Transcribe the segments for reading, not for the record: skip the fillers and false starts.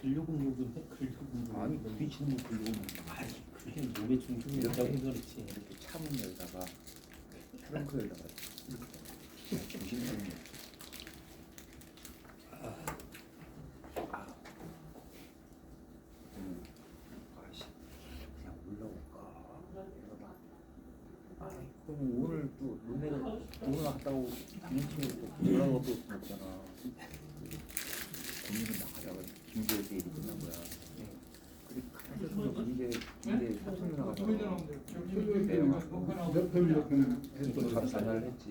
근력운동은 해. 근력운동. 아니 부딪히는 거 근력운동. 아니 그게 몸의 중심이 있다고 해서 그렇지. 이렇게 차문 열다가 트렁크 열다가 이렇게 중심이 아씨 그냥 올라올까? 그럼 오늘 또 너네가 오늘 갔다고 당신이 또 올라가고 있잖아. 고민을 나가다가 김재에 일이 끝난 거야. 그래 가면서 김재 사촌 누나가 몇 전화를 했지.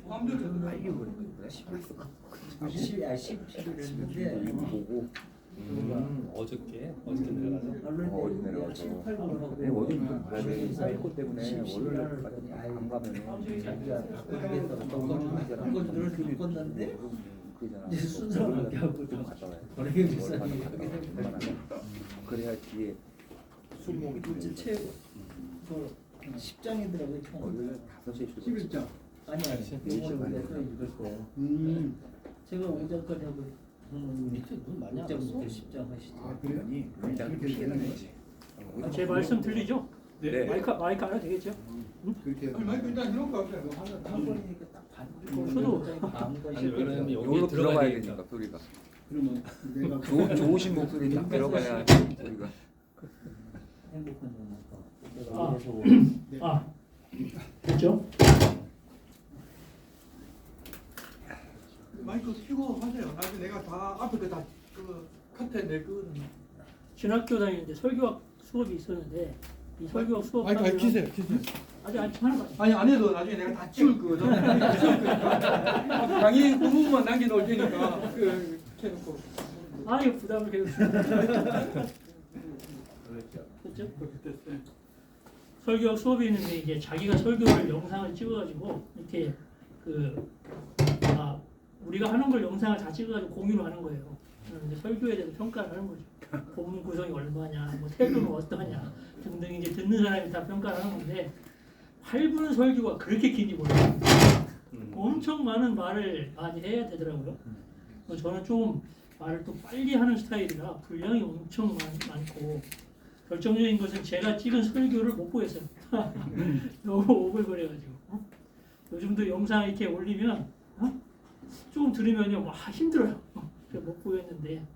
빨리 오랬는데 10일을 했는데 이거 보고 어저께 내려가서. 어디 내려가서 어제는 그래 사이코 때문에 월요일까지 안 가면은 자기가 바꾸겠다 갔다 오는 그걸 바꿨는데 그잖아. 이제 순서를 바뀌었고 좀 갔다 와야 버리게 비싸게 그래야 뒤에 술목이 이제 최고 저 10장이더라고요 총 월요일 5시에 출근. 11장. 아니 요번에서 읽을 거 제가 5장까지 하고 밑에 눈 많이 안 6장부터 왔어? 10장 하시죠 아 그래요? 아니 일단 피해는 거지. 제 말씀 들리죠? 네. 마이크 알아도 되겠죠? 그렇게 해서. 마이크 일단 해놓고 한 번이니까 딱 저도. 아니 왜냐면 여기 여기로 들어가야 들어가야 되니까 되니까. 소리가. 그러면 내가 좋으신 목소리 딱 들어가야 소리가. 행복한 영화가 아. 내가 이래서 아, 됐죠? 마이크 켜고 하세요. 나중에 내가 다 앞에 그다그 카트에 낼 거거든요. 신학교 다니는데 설교학 수업이 있었는데 이 설교학 수업 마이크 하면 키세요. 아직 하는 거 아니 안 해도 나중에 내가 다 치울 거거든. 치울 거니까 강의 그 부분만 남겨놓을 테니까 그 켜놓고. 아니 부담을 계속 됐죠? 설교학 수업이 있는데 이제 자기가 설교를 영상을 찍어가지고 이렇게 우리가 하는 걸 영상을 다 찍어가지고 공유를 하는 거예요. 이제 설교에 대해서 평가를 하는 거죠. 본문 구성이 얼마냐, 뭐 태도는 어떠냐 등등 이제 듣는 사람이 다 평가를 하는 건데 8분 설교가 그렇게 긴지 몰라요. 엄청 많은 말을 많이 해야 되더라고요. 저는 좀 말을 또 빨리 하는 스타일이라 분량이 엄청 많고 결정적인 것은 제가 찍은 설교를 못 보겠어요. 너무 오글거려가지고 요즘도 영상 이렇게 올리면 조금 들으면요 와 힘들어요. 그래서 못 보겠는데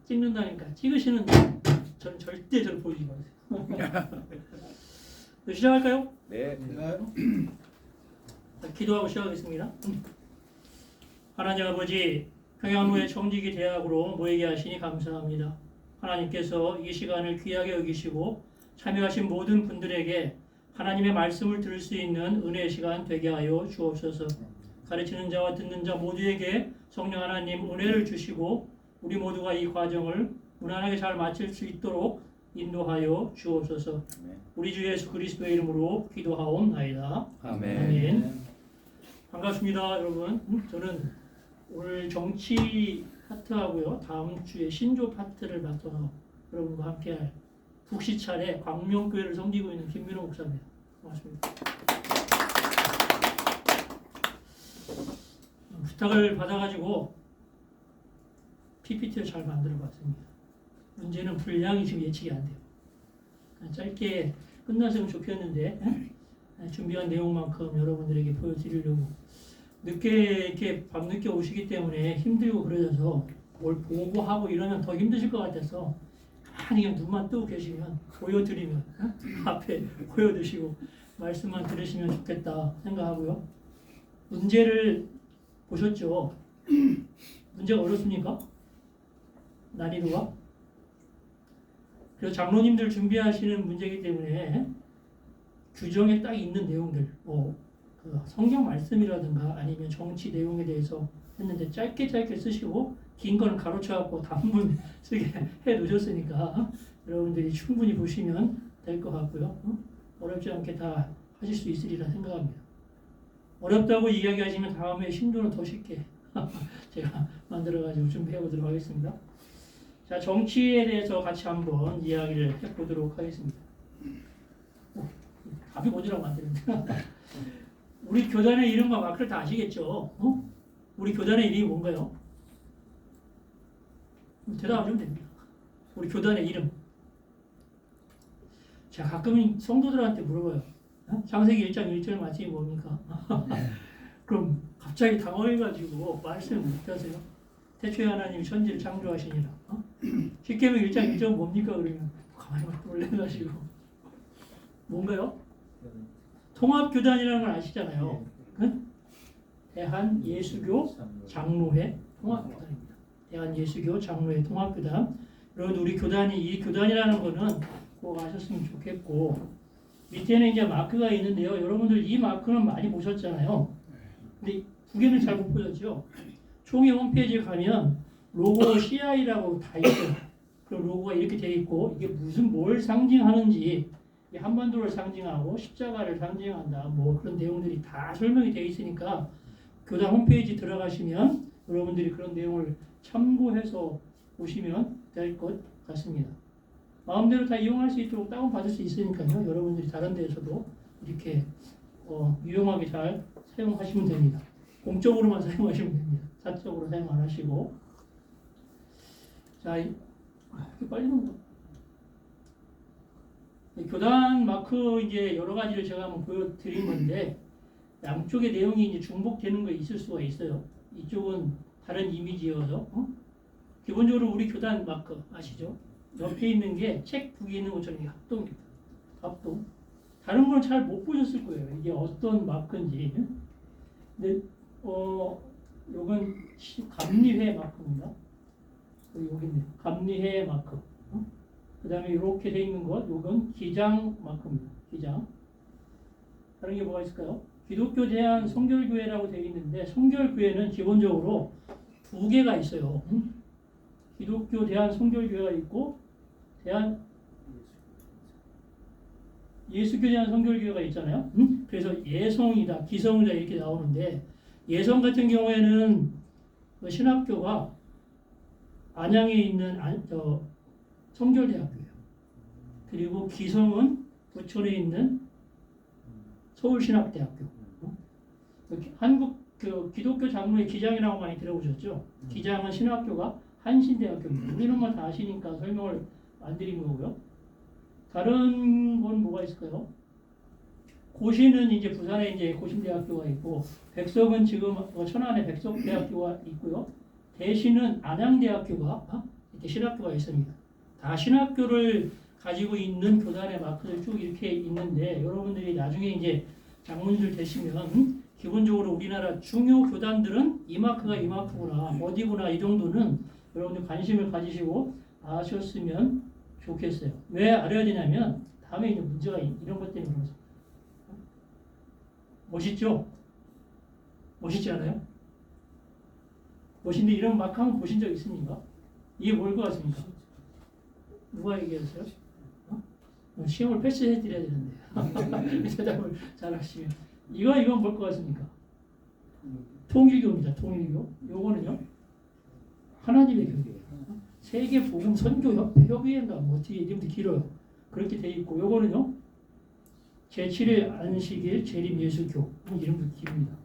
찍는다니까 찍으시는데 저는 절대 저를 보이지 마세요. 시작할까요? 네. 자, 기도하고 시작하겠습니다. 하나님 아버지 평양로의 청지기 대학으로 모이게 하시니 감사합니다. 하나님께서 이 시간을 귀하게 여기시고 참여하신 모든 분들에게 하나님의 말씀을 들을 수 있는 은혜의 시간 되게 하여 주옵소서. 가르치는 자와 듣는 자 모두에게 성령 하나님 은혜를 주시고 우리 모두가 이 과정을 무난하게 잘 마칠 수 있도록 인도하여 주옵소서. 우리 주 예수 그리스도의 이름으로 기도하옵나이다. 아멘. 반갑습니다, 여러분. 저는 오늘 정치 파트하고요. 다음 주에 신조 파트를 맡아서 여러분과 함께할 북시찰에 광명교회를 섬기고 있는 김민호 목사입니다. 반갑습니다. 부탁을 받아가지고 PPT를 잘 만들어봤습니다. 문제는 분량이 지금 예측이 안 돼요. 짧게 끝났으면 좋겠는데 준비한 내용만큼 여러분들에게 보여드리려고 늦게 이렇게 밤늦게 오시기 때문에 힘들고 그러셔서 뭘 보고 하고 이러면 더 힘드실 것 같아서 가만히 그냥 눈만 뜨고 계시면 보여드리면 앞에 보여드시고 말씀만 들으시면 좋겠다 생각하고요. 문제를 보셨죠? 문제가 어렵습니까? 난이도가? 그래서 장로님들 준비하시는 문제이기 때문에 규정에 딱 있는 내용들, 그 성경 말씀이라든가 아니면 정치 내용에 대해서 했는데 짧게 쓰시고 긴 거는 가로쳐갖고 단문 쓰게 해 놓으셨으니까 여러분들이 충분히 보시면 될 것 같고요. 어렵지 않게 다 하실 수 있으리라 생각합니다. 어렵다고 이야기하시면 다음에 신도는 더 쉽게 제가 만들어가지고 준비해 보도록 하겠습니다. 자, 정치에 대해서 같이 한번 이야기를 해보도록 하겠습니다. 답이 뭐지라고 만드는데 우리 교단의 이름과 마크를 다 아시겠죠? 우리 교단의 이름이 뭔가요? 대답하시면 됩니다. 우리 교단의 이름. 제가 가끔 성도들한테 물어봐요. 창세기 1장 1절 말씀이 뭡니까? 그럼 갑자기 당황해가지고 말씀을 못 하세요. 태초에 하나님이 천지를 창조하시니라. 십계명 1장 1절 뭡니까? 그러면 가만히 막 놀래가지고 뭔가요? 통합교단이라는 걸 아시잖아요. 응? 대한예수교 장로회 통합교단입니다. 대한예수교 장로회 통합교단. 여러분 우리 교단이 이 교단이라는 거는 꼭 아셨으면 좋겠고 밑에는 이제 마크가 있는데요. 여러분들 이 마크는 많이 보셨잖아요. 근데 두 개는 잘 못 보셨죠? 총회 홈페이지에 가면 로고 CI라고 다 있어요. 그 로고가 이렇게 돼 있고 이게 뭘 상징하는지 한반도를 상징하고 십자가를 상징한다. 뭐 그런 내용들이 다 설명이 되어 있으니까 교단 홈페이지 들어가시면 여러분들이 그런 내용을 참고해서 보시면 될 것 같습니다. 마음대로 다 이용할 수 있도록 다운받을 수 있으니까요. 여러분들이 다른 데에서도 이렇게 유용하게 잘 사용하시면 됩니다. 공적으로만 사용하시면 됩니다. 사적으로 사용 안 하시고. 자, 이렇게 빨리 넘어. 교단 마크 이제 여러 가지를 제가 한번 보여드린 건데 양쪽의 내용이 이제 중복되는 거 있을 수가 있어요. 이쪽은 다른 이미지여서 기본적으로 우리 교단 마크 아시죠? 옆에 있는 게 책 두 개 있는 것처럼 이게 합동입니다. 합동. 다른 건 잘 못 보셨을 거예요. 이게 어떤 마크인지. 근데 요건 감리회 마크입니다. 여기 있네요. 감리회 마크. 그 다음에 이렇게 돼 있는 것, 요건 기장 마크입니다. 기장. 다른 게 뭐가 있을까요? 기독교 대한 성결교회라고 되어 있는데 성결교회는 기본적으로 두 개가 있어요. 기독교 대한 성결교회가 있고 대한 예수교 대한 성결교회가 있잖아요. 그래서 예성이다, 기성이다 이렇게 나오는데 예성 같은 경우에는 그 신학교가 안양에 있는 성결대학교예요. 그리고 기성은 부천에 있는 서울신학대학교. 한국 그 기독교 장로의 기장이라고 많이 들어보셨죠? 기장은 신학교가 한신대학교입니다. 우리는 뭐 다 아시니까 설명을 안 드린 거고요. 다른 건 뭐가 있을까요? 고시는 이제 부산에 이제 고신대학교가 있고 백석은 지금 천안에 백석대학교가 있고요. 대신은 안양대학교가 이렇게 신학교가 있습니다. 다 신학교를 가지고 있는 교단의 마크들 쭉 이렇게 있는데 여러분들이 나중에 이제 장로님들 되시면 기본적으로 우리나라 중요 교단들은 이 마크가 이 마크구나 어디구나 이 정도는 여러분들 관심을 가지시고 아셨으면 좋겠어요. 왜 알아야 되냐면 다음에 이제 문제가 이런 것 때문에 그렇습니다. 멋있죠? 멋있지 않아요? 멋있는데 이런 마크 한번 보신 적 있습니까? 이게 뭘 것 같습니까? 누가 얘기했어요? 시험을 패스해 드려야 되는데 대답을 잘 하시면 이건 뭘 것 같습니까? 통일교입니다. 통일교. 요거는요 하나님의 교회예요. 세계 복음 선교 협의회인가 뭐 뒤에 이름도 길어요. 그렇게 돼 있고 요거는요 제7일 안식일 재림 예수교 이름도 길입니다.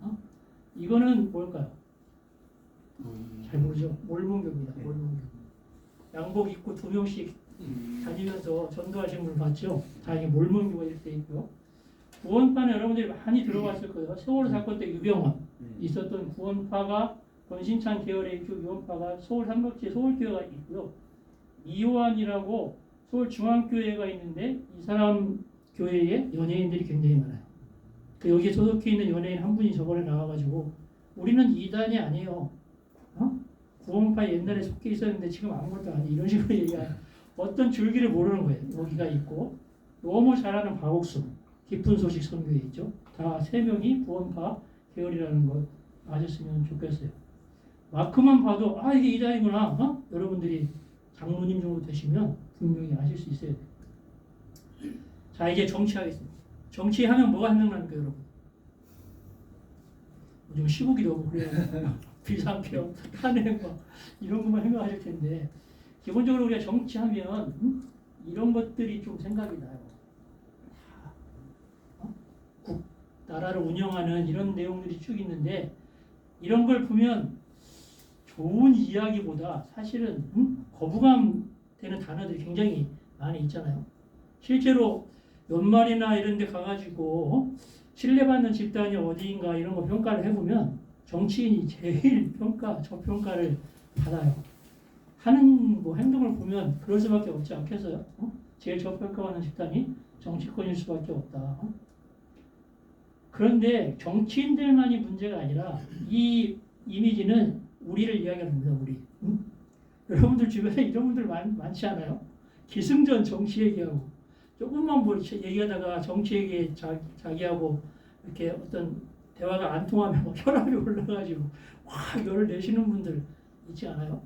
이거는 뭘까요? 잘 모르죠. 몰문교입니다. 몰문교. 양복 입고 2명씩 다니면서 전도하신 분 봤죠? 다 이게 몰문교가 이렇게 돼 있고요. 구원파는 여러분들이 많이 들어봤을 거예요. 세월호 사건 때 유병원 있었던 구원파가 권신찬 계열의 유원파가 서울 삼각지에 서울교회가 있고요. 이호환이라고 서울중앙교회가 있는데 이 사람 교회에 연예인들이 굉장히 많아요. 여기에 소속해 있는 연예인 한 분이 저번에 나와가지고 우리는 이단이 아니에요. 구원파 옛날에 속해 있었는데 지금 아무것도 아니 이런 식으로 얘기하는 어떤 줄기를 모르는 거예요. 여기가 있고 너무 잘하는 박옥수 깊은 소식 선교에 있죠. 다 세 명이 구원파 계열이라는 걸 아셨으면 좋겠어요. 마크만 봐도 이게 이단이구나. 여러분들이 장로님 정도 되시면 분명히 아실 수 있어야 돼요. 자 이제 정치하겠습니다. 정치하면 뭐가 생각납니까 여러분? 요즘 시국이 너무 그래요. 비상계엄, 탄핵 이런 것만 생각하실 텐데 기본적으로 우리가 정치하면 이런 것들이 좀 생각이 나요. 나라를 운영하는 이런 내용들이 쭉 있는데 이런 걸 보면 좋은 이야기보다 사실은 거부감 되는 단어들이 굉장히 많이 있잖아요. 실제로 연말이나 이런 데 가가지고 신뢰받는 집단이 어디인가 이런 거 평가를 해보면 정치인이 제일 저평가를 받아요. 하는 뭐 행동을 보면 그럴 수밖에 없지 않겠어요? 제일 저평가받는 집단이 정치권일 수밖에 없다. 그런데 정치인들만이 문제가 아니라 이 이미지는 우리를 이야기하는 겁니다. 우리. 여러분들 주변에 이런 분들 많지 않아요? 기승전 정치 얘기하고 조금만 뭐 얘기하다가 정치 얘기 자기하고 이렇게 어떤 대화가 안 통하면 막 혈압이 올라가지고 확 열을 내시는 분들 있지 않아요?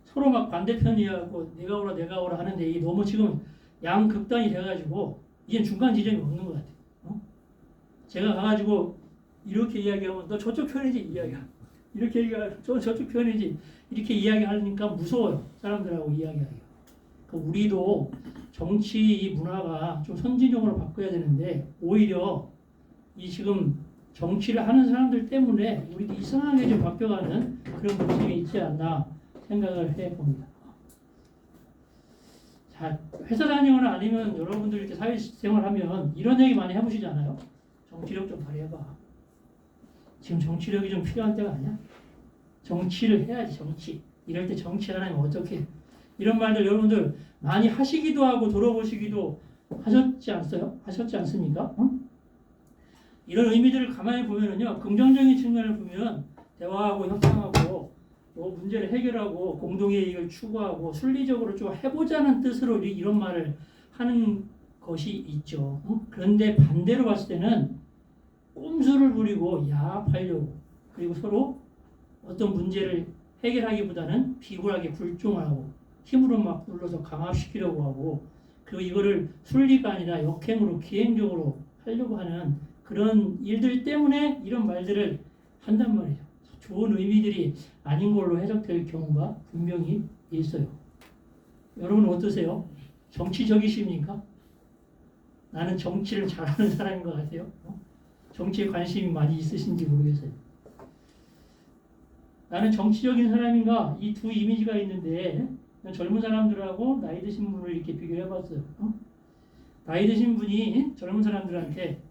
서로 막 반대편이하고 내가 오라 하는데 이게 너무 지금 양극단이 돼가지고 이제 중간 지점이 없는 것 같아요. 제가 가가지고 이렇게 이야기하면 너 저쪽 편이지 이야기야. 이렇게 얘기하면 저쪽 편이지 이렇게 이야기하니까 무서워요. 사람들하고 이야기하기가. 그러니까 우리도 정치 이 문화가 좀 선진적으로 바꿔야 되는데 오히려 이 지금 정치를 하는 사람들 때문에 우리도 이상하게 좀 바뀌어가는 그런 모습이 있지 않나 생각을 해봅니다. 자, 회사 다니거나 아니면 여러분들 이렇게 사회생활하면 이런 얘기 많이 해보시잖아요. 정치력 좀 발휘해봐. 지금 정치력이 좀 필요한 때가 아니야? 정치를 해야지 정치. 이럴 때 정치를 하면 어떻게? 이런 말들 여러분들 많이 하시기도 하고 들어보시기도 하셨지 않았어요? 하셨지 않습니까? 이런 의미들을 가만히 보면은요, 긍정적인 측면을 보면 대화하고 협상하고 또 문제를 해결하고 공동의 이익을 추구하고 순리적으로 좀 해보자는 뜻으로 이런 말을 하는 것이 있죠. 그런데 반대로 봤을 때는 꼼수를 부리고 야합하려고 그리고 서로 어떤 문제를 해결하기보다는 비굴하게 굴종을 하고 힘으로 막 눌러서 강압시키려고 하고 그리고 이거를 순리가 아니라 역행으로 기행적으로 하려고 하는 그런 일들 때문에 이런 말들을 한단 말이죠. 좋은 의미들이 아닌 걸로 해석될 경우가 분명히 있어요. 여러분 어떠세요? 정치적이십니까? 나는 정치를 잘하는 사람인 것 같아요. 정치에 관심이 많이 있으신지 모르겠어요. 나는 정치적인 사람인가? 이 두 이미지가 있는데 젊은 사람들하고 나이 드신 분을 이렇게 비교해봤어요. 나이 드신 분이 젊은 사람들한테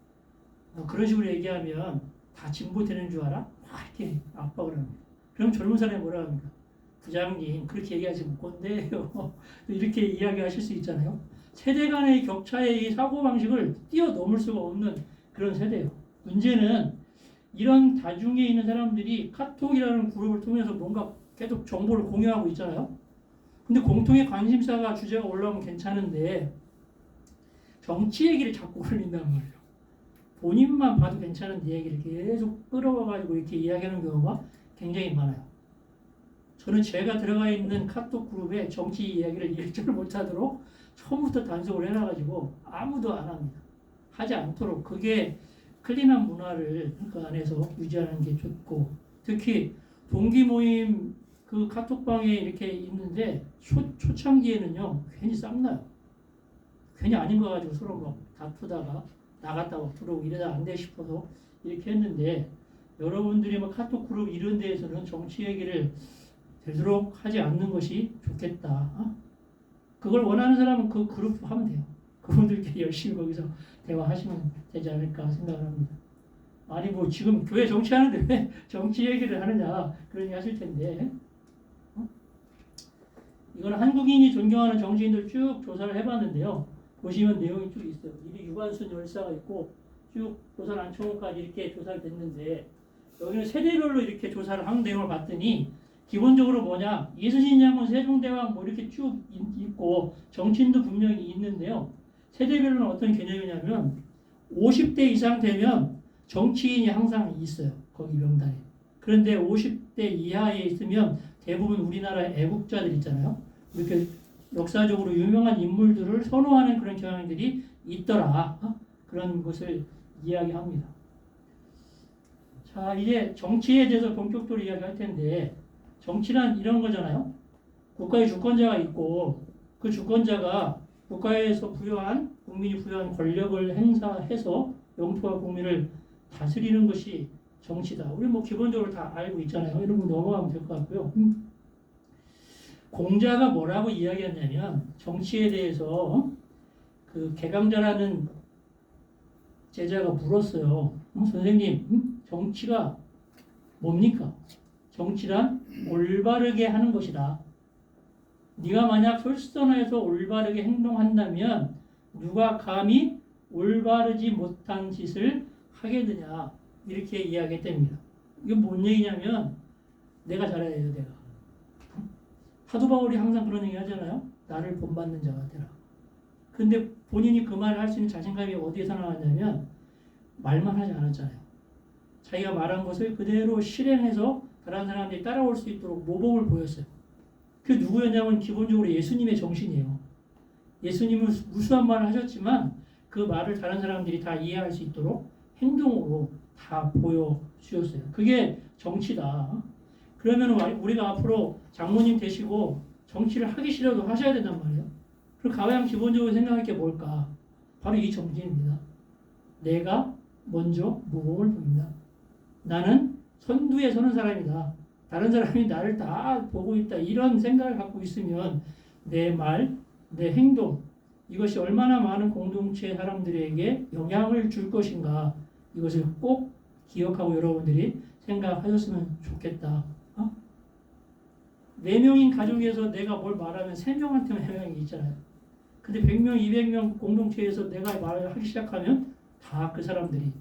그런 식으로 얘기하면 다 진보 되는 줄 알아? 막 이렇게 압박을 합니다. 그럼 젊은 사람이 뭐라 합니까? 부장님 그렇게 얘기하시면 꼰대예요. 이렇게 이야기하실 수 있잖아요. 세대 간의 격차의 이 사고방식을 뛰어넘을 수가 없는 그런 세대예요. 문제는 이런 다중에 있는 사람들이 카톡이라는 그룹을 통해서 뭔가 계속 정보를 공유하고 있잖아요. 근데 공통의 관심사가 주제가 올라오면 괜찮은데 정치 얘기를 자꾸 올린단 말이에요. 본인만 봐도 괜찮은 얘기를 계속 끌어와가지고 이렇게 이야기하는 경우가 굉장히 많아요. 저는 제가 들어가 있는 카톡 그룹에 정치 이야기를 일절 못하도록 처음부터 단속을 해놔가지고 아무도 안 합니다. 하지 않도록 그게 클린한 문화를 그 안에서 유지하는 게 좋고 특히 동기 모임 그 카톡방에 이렇게 있는데 초창기에는요 괜히 쌈나요. 괜히 아닌 거 가지고 서로 막 다투다가 나갔다 막 들어오고 이러다 안 돼 싶어서 이렇게 했는데 여러분들이 막 카톡 그룹 이런 데에서는 정치 얘기를 되도록 하지 않는 것이 좋겠다. 그걸 원하는 사람은 그 그룹 하면 돼요. 그분들끼리 열심히 거기서 대화하시면 되지 않을까 생각을 합니다. 아니 뭐 지금 교회 정치하는데 왜 정치 얘기를 하느냐 그런 얘기 하실 텐데 이거는 한국인이 존경하는 정치인들 쭉 조사를 해봤는데요. 보시면 내용이 쭉 있어요. 이리 유관순 열사가 있고 쭉 조선 안총호까지 이렇게 조사를 됐는데 여기는 세대별로 이렇게 조사를 한 내용을 봤더니 기본적으로 뭐냐 예수신장군 세종대왕 뭐 이렇게 쭉 있고 정치인도 분명히 있는데요. 세대별로는 어떤 개념이냐면 50대 이상 되면 정치인이 항상 있어요. 거기 명단에. 그런데 50대 이하에 있으면 대부분 우리나라의 애국자들 있잖아요. 이렇게 역사적으로 유명한 인물들을 선호하는 그런 경향들이 있더라. 그런 것을 이야기합니다. 자, 이제 정치에 대해서 본격적으로 이야기할 텐데 정치란 이런 거잖아요. 국가의 주권자가 있고 그 주권자가 국가에서 부여한 국민이 부여한 권력을 행사해서 영토와 국민을 다스리는 것이 정치다. 우리 뭐 기본적으로 다 알고 있잖아요. 이런 거 넘어가면 될 것 같고요. 공자가 뭐라고 이야기했냐면 정치에 대해서 그 개강자라는 제자가 물었어요. 선생님, 정치가 뭡니까? 정치란 올바르게 하는 것이다. 네가 만약 솔선해서 올바르게 행동한다면 누가 감히 올바르지 못한 짓을 하겠느냐, 이렇게 이야기했답니다. 이게 뭔 얘기냐면 내가 잘해야 돼요. 내가. 사도 바울이 항상 그런 얘기 하잖아요. 나를 본받는 자가 되라. 근데 본인이 그 말을 할 수 있는 자신감이 어디에서 나왔냐면 말만 하지 않았잖아요. 자기가 말한 것을 그대로 실행해서 다른 사람들이 따라올 수 있도록 모범을 보였어요. 그게 누구였냐면 기본적으로 예수님의 정신이에요. 예수님은 무수한 말을 하셨지만 그 말을 다른 사람들이 다 이해할 수 있도록 행동으로 다 보여주셨어요. 그게 정치다. 그러면 우리가 앞으로 장로님 되시고 정치를 하기 싫어도 하셔야 된단 말이에요. 그럼 가장 기본적으로 생각할 게 뭘까? 바로 이 정신입니다. 내가 먼저 모범을 보인다. 나는 선두에 서는 사람이다. 다른 사람이 나를 다 보고 있다. 이런 생각을 갖고 있으면 내 말, 내 행동, 이것이 얼마나 많은 공동체 사람들에게 영향을 줄 것인가, 이것을 꼭 기억하고 여러분들이 생각하셨으면 좋겠다. 4명인 가족에서 내가 뭘 말하면 3명한테만 영향이 있잖아요. 근데 100명, 200명 공동체에서 내가 말을 하기 시작하면 다 그 사람들이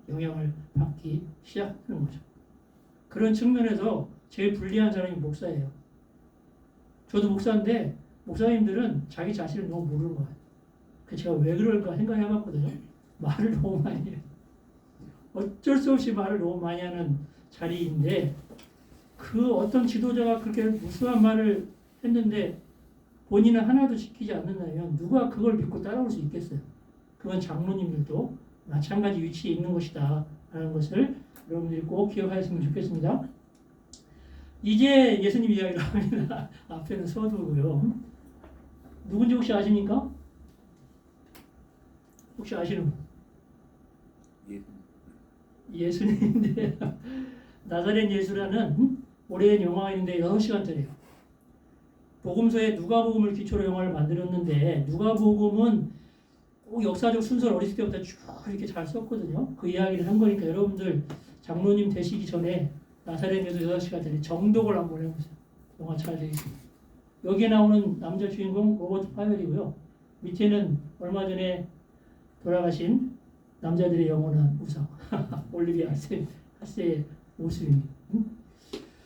영향을 받기 시작하는 거죠. 그런 측면에서 제일 불리한 사람이 목사예요. 저도 목사인데 목사님들은 자기 자신을 너무 모르는 거예요. 그래서 제가 왜 그럴까 생각해봤거든요. 말을 너무 많이 해요. 어쩔 수 없이 말을 너무 많이 하는 자리인데, 그 어떤 지도자가 그렇게 무수한 말을 했는데 본인은 하나도 지키지 않는다면 누가 그걸 믿고 따라올 수 있겠어요? 그건 장로님들도 마찬가지 위치에 있는 것이다 라는 것을 여러분들이 꼭 기억하셨으면 좋겠습니다. 이제 예수님 이야기를 합니다. 앞에는 서두고요. 누군지 혹시 아십니까? 혹시 아시는 분? 예수님인데 나사렛 예수라는 오래된 영화가 있는데 6시간짜리예요. 복음서에 누가복음을 기초로 영화를 만들었는데, 누가복음은 꼭 역사적 순서를 어렸을 때부터 쭉 이렇게 잘 썼거든요. 그 이야기를 한 거니까 여러분들 장로님 되시기 전에 나사렛 예수 6시간짜리 정독을 한번 해보세요. 영화 잘 되어 있습니다. 여기에 나오는 남자 주인공 로버트 파웰이고요. 밑에는 얼마 전에 돌아가신 남자들의 영원한 우상 올리비아 하세의 모습입니다.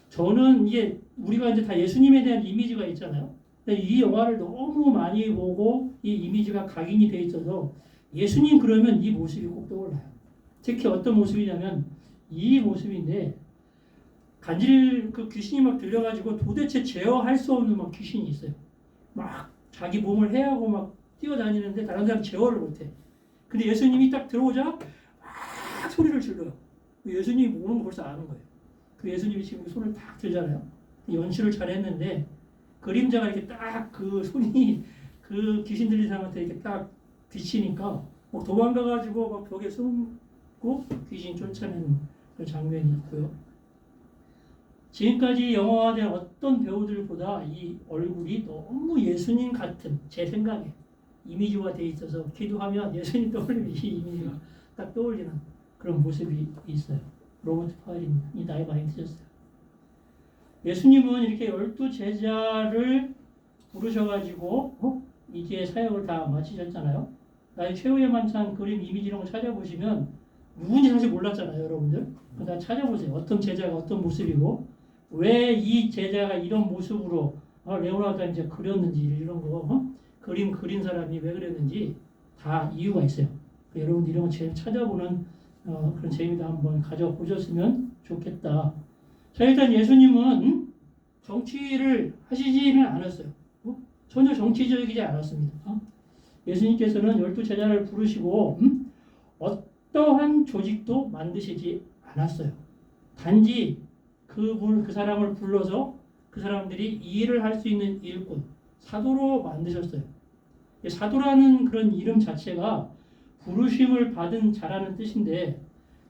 저는 이게 우리가 이제 다 예수님에 대한 이미지가 있잖아요. 근데 이 영화를 너무 많이 보고 이 이미지가 각인이 돼 있어서 예수님 그러면 이 모습이 꼭 떠올라요. 특히 어떤 모습이냐면 이 모습인데, 그 귀신이 막 들려가지고 도대체 제어할 수 없는 막 귀신이 있어요. 막 자기 몸을 해하고 막 뛰어다니는데 다른 사람 제어를 못해. 근데 예수님이 딱 들어오자 막 소리를 질러요. 예수님이 오는 거 벌써 아는 거예요. 그 예수님이 지금 손을 딱 들잖아요. 연출을 잘했는데 그림자가 이렇게 딱 그 손이 그 귀신 들린 사람한테 이렇게 딱 비치니까 막 도망가가지고 막 벽에 숨고 귀신 쫓아내는 그 장면이 있고요. 지금까지 영화화된 어떤 배우들보다 이 얼굴이 너무 예수님 같은, 제 생각에 이미지화 돼 있어서 기도하면 예수님 떠올리면 이 이미지가 딱 떠올리는 그런 모습이 있어요. 로버트 파웰입니다. 이 나이 많이 드셨어요. 예수님은 이렇게 12제자를 부르셔가지고 이제 사역을 다 마치셨잖아요. 나의 최후의 만찬 그림 이미지 이런 거 찾아보시면 누군지 사실 몰랐잖아요, 여러분들. 그러다 찾아보세요. 어떤 제자가 어떤 모습이고 왜 이 제자가 이런 모습으로 레오나르다 이제 그렸는지 이런 거 그림 그린 사람이 왜 그랬는지 다 이유가 있어요. 여러분들 이런 거 제일 찾아보는 그런 재미도 한번 가져보셨으면 좋겠다. 자, 일단 예수님은 정치를 하시지는 않았어요. 전혀 정치적이지 않았습니다. 예수님께서는 12제자를 부르시고 어떠한 조직도 만드시지 않았어요. 단지 그 사람을 불러서 그 사람들이 일을 할 수 있는 일꾼, 사도로 만드셨어요. 사도라는 그런 이름 자체가 부르심을 받은 자라는 뜻인데,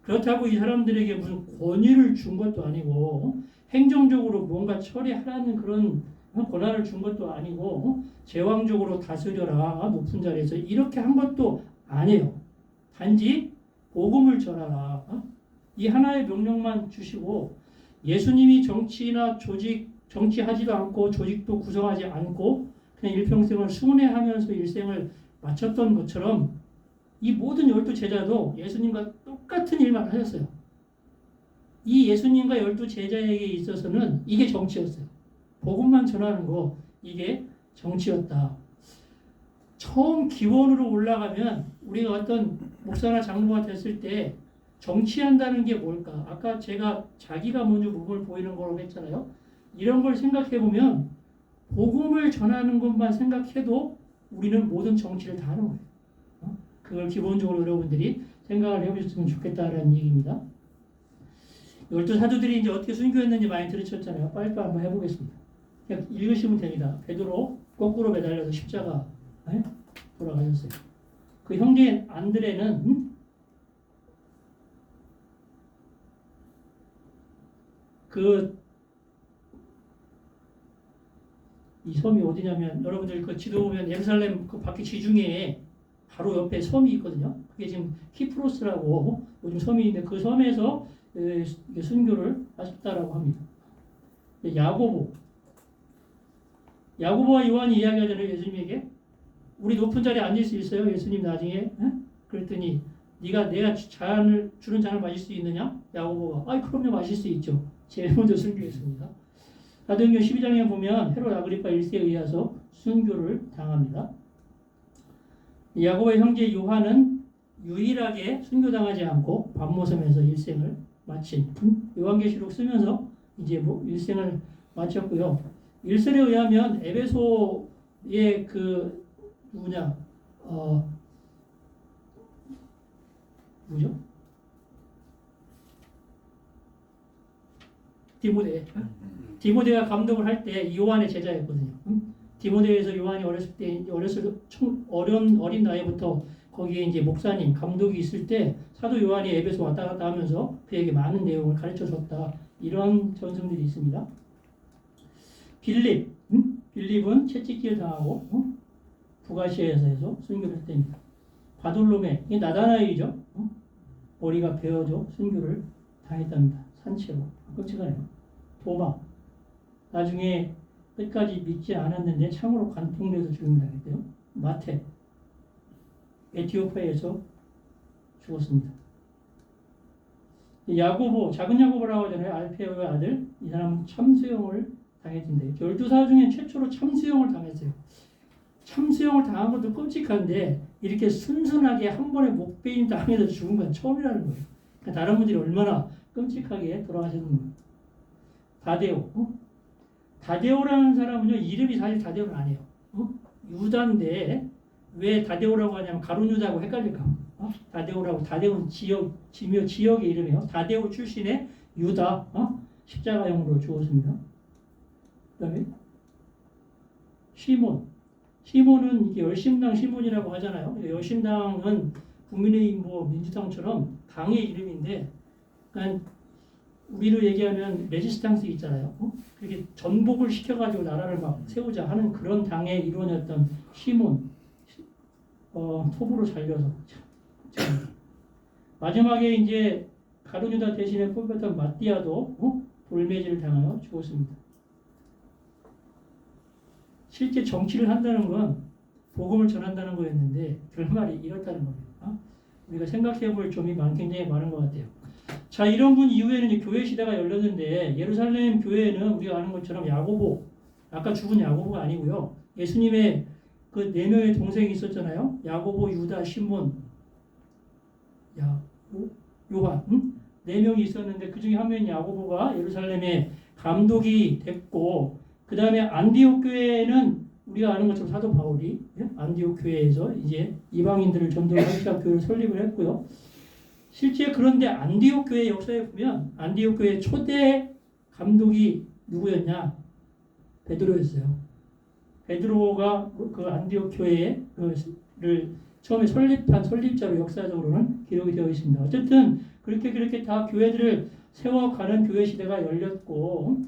그렇다고 이 사람들에게 무슨 권위를 준 것도 아니고 행정적으로 뭔가 처리하라는 그런 고난을 준 것도 아니고 제왕적으로 다스려라 높은 자리에서 이렇게 한 것도 아니에요. 단지 복음을 전하라. 이 하나의 명령만 주시고 예수님이 정치나 조직, 정치하지도 않고 조직도 구성하지 않고 그냥 일평생을 순회하면서 일생을 마쳤던 것처럼 이 모든 12제자도 예수님과 똑같은 일만 하셨어요. 이 예수님과 12제자에게 있어서는 이게 정치였어요. 복음만 전하는 거 이게 정치였다. 처음 기원으로 올라가면 우리가 어떤 목사나 장로가 됐을 때 정치한다는 게 뭘까? 아까 제가 자기가 먼저 몸을 보이는 거라고 했잖아요. 이런 걸 생각해 보면 복음을 전하는 것만 생각해도 우리는 모든 정치를 다 하는 거예요. 그걸 기본적으로 여러분들이 생각을 해보셨으면 좋겠다라는 얘기입니다. 12사도들이 이제 어떻게 순교했는지 많이 들으셨잖아요. 빨리빨리 한번 해보겠습니다. 그냥 읽으시면 됩니다. 베드로 거꾸로 매달려서 십자가 돌아가셨어요. 그 형제인 안드레는 이 섬이 어디냐면 여러분들 그 지도 보면 예루살렘 그 밖에 지중해에 바로 옆에 섬이 있거든요. 그게 지금 키프로스라고 요즘 섬이 있는데 그 섬에서 순교를 하셨다라고 합니다. 야고보와 요한이 이야기하잖아요. 예수님에게 우리 높은 자리에 앉을 수 있어요? 예수님 나중에 그랬더니 네가 내가 주는 잔을 마실 수 있느냐? 야고보가 그럼요 마실 수 있죠. 제일 먼저 순교했습니다. 사도행전 12장에 보면 헤롯 아그리파 1세에 의해서 순교를 당합니다. 야고보의 형제 요한은 유일하게 순교당하지 않고 밤모섬에서 일생을 마친 요한계시록 쓰면서 이제 일생을 마쳤고요. 일설에 의하면 에베소의 디모데가 감독을 할 때 요한의 제자였거든요. 디모데에서 요한이 어린 나이부터 거기에 이제 목사님, 감독이 있을 때 사도 요한이 에베소 왔다 갔다 하면서 그에게 많은 내용을 가르쳐 줬다. 이런 전승들이 있습니다. 빌립은 채찍질 당하고 북아시아에서 순교를 했답니다. 바돌로메, 이게 나다나엘이죠. 머리가 베어져 순교를 당했답니다. 산채로. 끔찍하네요. 도마, 나중에 끝까지 믿지 않았는데 창으로 관통돼서 죽음을 당했대요. 마태, 에티오피아에서 죽었습니다. 야고보, 작은 야고보라고 하잖아요. 알페오의 아들. 이 사람은 참수형을 당했는데 12사도 중에 최초로 참수형을 당했어요. 참수형을 당한 것도 끔찍한데 이렇게 순순하게 한 번에 목베임 당해서 죽은 건 처음이라는 거예요. 그러니까 다른 분들이 얼마나 끔찍하게 돌아가셨는 거예요. 다데오라는 사람은요, 이름이 사실 다데오는 아니에요. 유다인데 왜 다데오라고 하냐면 가룟 유다하고 헷갈릴까 봐. 다데오는 지역의 이름이에요. 다데오 출신의 유다, 십자가형으로 죽었습니다. 그다음에 시몬은 이게 열심당 시몬이라고 하잖아요. 열심당은 국민의힘 민주당처럼 당의 이름인데, 그러니까 우리로 얘기하면 레지스탕스 있잖아요. 그렇게 전복을 시켜가지고 나라를 막 세우자 하는 그런 당의 일원이었던 시몬, 톱으로 잘려서 마지막에 이제 가룟 유다 대신에 뽑혔던 마띠아도 돌매질을 당하여 죽었습니다. 실제 정치를 한다는 건 복음을 전한다는 거였는데 결말이 이렇다는 겁니다. 우리가 생각해 볼 점이 굉장히 많은 것 같아요. 자, 이런 분 이후에는 이제 교회 시대가 열렸는데 예루살렘 교회에는 우리가 아는 것처럼 야고보, 아까 죽은 야고보가 아니고요. 예수님의 그 4명의 동생이 있었잖아요. 야고보, 유다, 시몬, 요한, 4명이 있었는데 그 중에 한 명인 야고보가 예루살렘의 감독이 됐고, 그 다음에 안디옥 교회는 우리가 아는 것처럼 사도 바울이 안디옥 교회에서 이제 이방인들을 전도하는 안티옥 교회를 설립을 했고요. 실제 그런데 안디옥 교회 역사에 보면 안디옥 교회 초대 감독이 누구였냐? 베드로였어요. 베드로가 그 안디옥 교회를 처음에 설립한 설립자로 역사적으로는 기록이 되어 있습니다. 어쨌든 그렇게 다 교회들을 세워가는 교회 시대가 열렸고,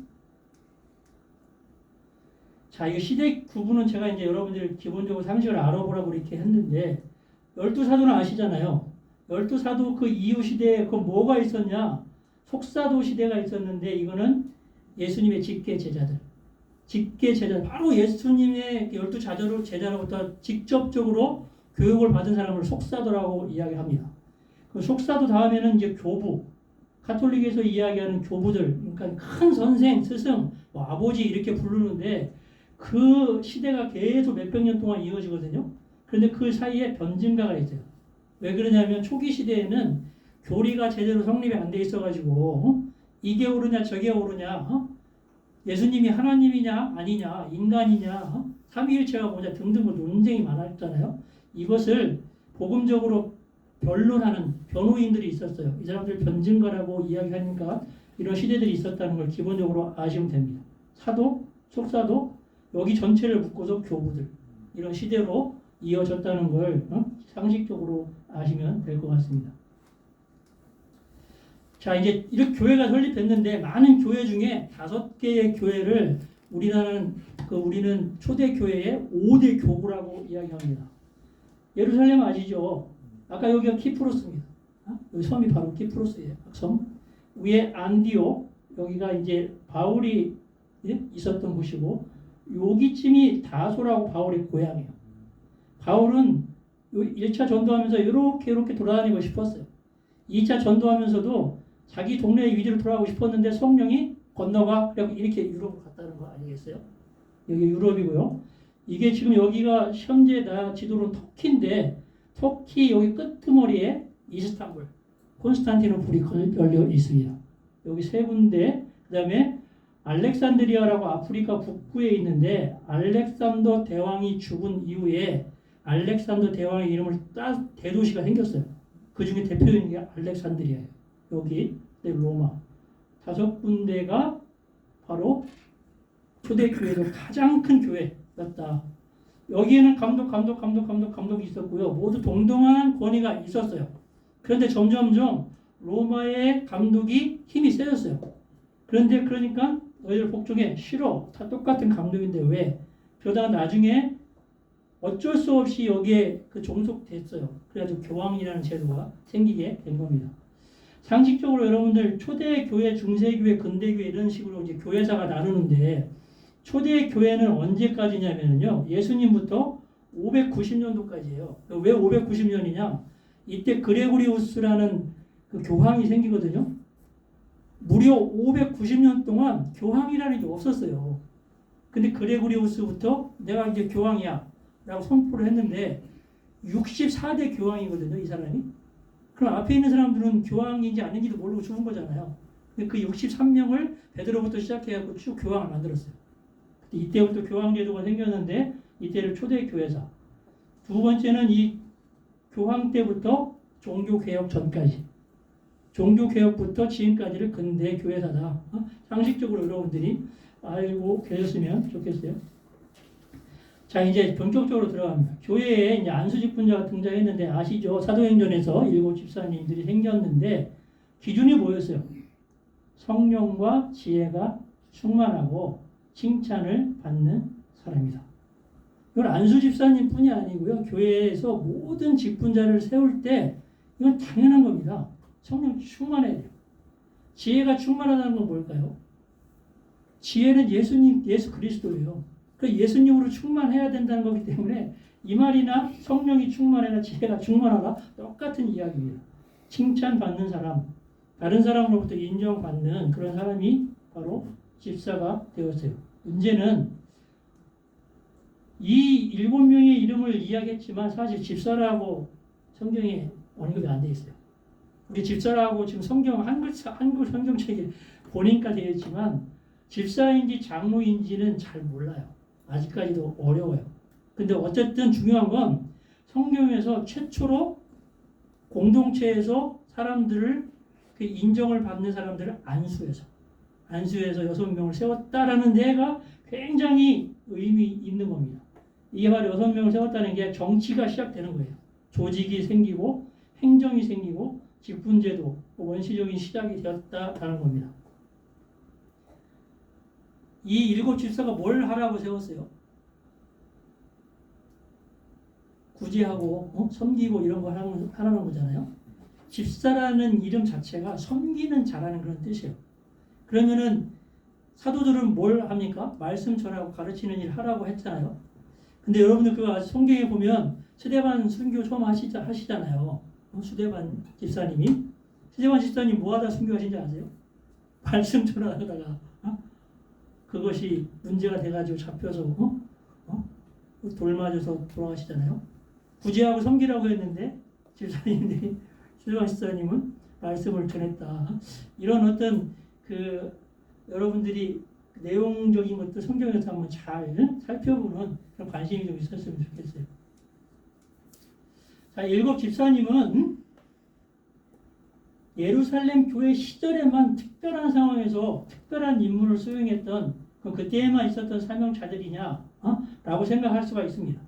자, 이 시대 구분은 제가 이제 여러분들 기본적으로 상식을 알아보라고 이렇게 했는데, 12사도는 아시잖아요. 12사도 그 이후 시대에 그 뭐가 있었냐? 속사도 시대가 있었는데, 이거는 예수님의 직계 제자들. 직계 제자, 바로 예수님의 12제자로부터 직접적으로 교육을 받은 사람을 속사도라고 이야기합니다. 그 속사도 다음에는 이제 교부, 가톨릭에서 이야기하는 교부들, 그러니까 큰 선생, 스승, 뭐 아버지 이렇게 부르는데 그 시대가 계속 몇백 년 동안 이어지거든요. 그런데 그 사이에 변증가가 있어요. 왜 그러냐면 초기 시대에는 교리가 제대로 성립이 안 돼 있어가지고 이게 옳으냐 저게 옳으냐, 예수님이 하나님이냐 아니냐, 인간이냐, 삼위일체가 뭐냐 등등 논쟁이 많았잖아요. 이것을 복음적으로 변론하는 변호인들이 있었어요. 이 사람들 변증가라고 이야기하니까 이런 시대들이 있었다는 걸 기본적으로 아시면 됩니다. 사도, 속사도, 여기 전체를 묶어서 교부들, 이런 시대로 이어졌다는 걸 상식적으로 아시면 될 것 같습니다. 자, 이제 이렇게 교회가 설립됐는데 많은 교회 중에 5개의 교회를 우리는 초대 교회의 5대 교구라고 이야기합니다. 예루살렘 아시죠? 아까 여기가 키프로스입니다. 여기 섬이 바로 키프로스예요. 섬. 위에 안디오, 여기가 이제 바울이 있었던 곳이고, 여기쯤이 다소라고 바울의 고향이에요. 바울은 1차 전도하면서 이렇게 돌아다니고 싶었어요. 2차 전도하면서도 자기 동네의 위주로 돌아가고 싶었는데 성령이 건너가 그래서 이렇게 유럽으로 갔다는 거 아니겠어요? 여기 유럽이고요. 이게 지금 여기가 현재 나 지도로는 터키인데, 터키 여기 끄트머리에 이스탄불, 콘스탄티노플이 열려 있습니다. 여기 세 군데. 그 다음에 알렉산드리아라고 아프리카 북부에 있는데, 알렉산더 대왕이 죽은 이후에 알렉산더 대왕의 이름을 딴 대도시가 생겼어요. 그 중에 대표적인 게 알렉산드리아예요. 여기 로마. 5군데가 바로 초대교회도 가장 큰 교회였다. 여기에는 감독이 있었고요. 모두 동등한 권위가 있었어요. 그런데 점점점 로마의 감독이 힘이 세졌어요. 그러니까 너희들 복종해. 싫어. 다 똑같은 감독인데 왜? 그러다가 나중에 어쩔 수 없이 여기에 종속됐어요. 그래가지고 교황이라는 제도가 생기게 된 겁니다. 상식적으로 여러분들 초대교회, 중세교회, 근대교회 이런 식으로 이제 교회사가 나누는데, 초대교회는 언제까지냐면요, 예수님부터 590년도까지예요. 왜 590년이냐? 이때 그레고리우스라는 그 교황이 생기거든요. 무려 590년 동안 교황이라는 게 없었어요. 근데 그레고리우스부터 내가 이제 교황이야 라고 선포를 했는데 64대 교황이거든요, 이 사람이. 그럼 앞에 있는 사람들은 교황인지 아닌지도 모르고 죽은 거잖아요. 근데 그 63명을 베드로부터 시작해갖고 쭉 교황을 만들었어요. 이때부터 교황 제도가 생겼는데 이때를 초대교회사. 두 번째는 이 교황 때부터 종교개혁 전까지, 종교개혁부터 지금까지를 근대교회사다. 상식적으로 여러분들이 알고 계셨으면 좋겠어요. 자, 이제 본격적으로 들어갑니다. 교회에 이제 안수직분자가 등장했는데 아시죠? 사도행전에서 7 집사님들이 생겼는데 기준이 뭐였어요? 성령과 지혜가 충만하고 칭찬을 받는 사람이다. 이건 안수집사님뿐이 아니고요. 교회에서 모든 직분자를 세울 때 이건 당연한 겁니다. 성령 충만해야 돼요. 지혜가 충만하다는 건 뭘까요? 지혜는 예수 그리스도예요. 그 예수님으로 충만해야 된다는 거기 때문에 이 말이나 성령이 충만해나 지혜가 충만하다 똑같은 이야기입니다. 칭찬받는 사람, 다른 사람으로부터 인정받는 그런 사람이 바로 집사가 되었어요. 문제는 이 7명의 이름을 이야기했지만 사실 집사라고 성경에 언급이 안 돼 있어요. 우리 집사라고 지금 성경 한글 성경책에 보니까 되어 있지만 집사인지 장로인지는 잘 몰라요. 아직까지도 어려워요. 근데 어쨌든 중요한 건 성경에서 최초로 공동체에서 사람들을 그 인정을 받는 사람들을 안수해서 6명을 세웠다라는 데가 굉장히 의미 있는 겁니다. 이게 바로 6명을 세웠다는 게 정치가 시작되는 거예요. 조직이 생기고 행정이 생기고 직분제도 원시적인 시작이 되었다라는 겁니다. 이 7 집사가 뭘 하라고 세웠어요? 구제하고 섬기고 이런 거 하라는 거잖아요. 집사라는 이름 자체가 섬기는 자라는 그런 뜻이에요. 그러면은 사도들은 뭘 합니까? 말씀 전하고 가르치는 일 하라고 했잖아요. 근데 여러분들 그거 성경에 보면 스데반 순교 처음 하시잖아요. 스데반 집사님이. 스데반 집사님 뭐 하다 순교하신지 아세요? 말씀 전하다가 그것이 문제가 돼가지고 잡혀서 돌 맞아서 돌아가시잖아요. 구제하고 섬기라고 했는데 집사님들이 스데반 집사님은 말씀을 전했다. 이런 어떤 그 여러분들이 내용적인 것도 성경에서 한번 잘 살펴보는 그런 관심이 좀 있었으면 좋겠어요. 자, 7 집사님은 예루살렘 교회 시절에만 특별한 상황에서 특별한 임무를 수행했던 그때에만 있었던 사명자들이냐 라고 생각할 수가 있습니다.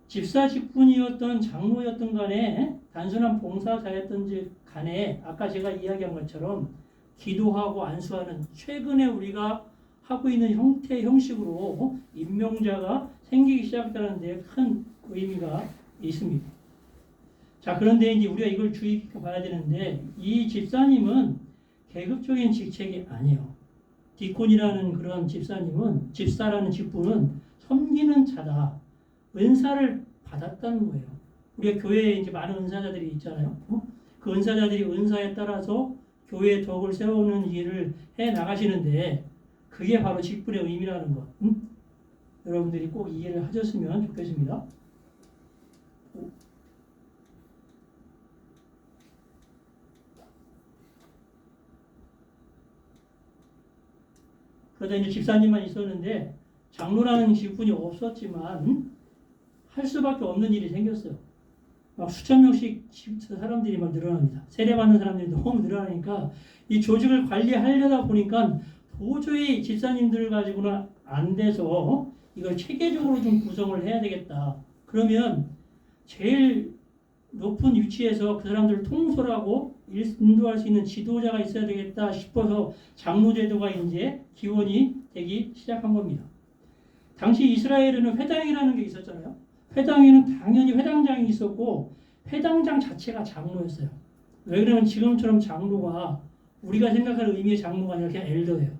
집사 직분이었던 장로였던 간에 단순한 봉사자였던지 간에 아까 제가 이야기한 것처럼 기도하고 안수하는 최근에 우리가 하고 있는 형식으로 임명자가 생기기 시작했다는 데 큰 의미가 있습니다. 자, 그런데 이제 우리가 이걸 주의 깊게 봐야 되는데 이 집사님은 계급적인 직책이 아니에요. 디콘이라는 그런 집사라는 직분은 섬기는 자다. 은사를 받았다는 거예요. 우리가 교회에 이제 많은 은사자들이 있잖아요. 그 은사자들이 은사에 따라서 교회의 덕을 세우는 일을 해 나가시는데 그게 바로 직분의 의미라는 것. 여러분들이 꼭 이해를 하셨으면 좋겠습니다. 그러다 이제 집사님만 있었는데 장로라는 직분이 없었지만 할 수밖에 없는 일이 생겼어요. 막 수천 명씩 사람들이 막 늘어납니다. 세례받는 사람들이 너무 늘어나니까 이 조직을 관리하려다 보니까 도저히 집사님들 가지고는 안 돼서 이걸 체계적으로 좀 구성을 해야 되겠다. 그러면 제일 높은 위치에서 그 사람들을 통솔하고 인도할 수 있는 지도자가 있어야 되겠다 싶어서 장로제도가 이제 기원이 되기 시작한 겁니다. 당시 이스라엘에는 회당이라는 게 있었잖아요. 회당에는 당연히 회당장이 있었고 회당장 자체가 장로였어요. 왜 그러면 지금처럼 장로가 우리가 생각하는 의미의 장로가 아니라 그냥 엘더예요.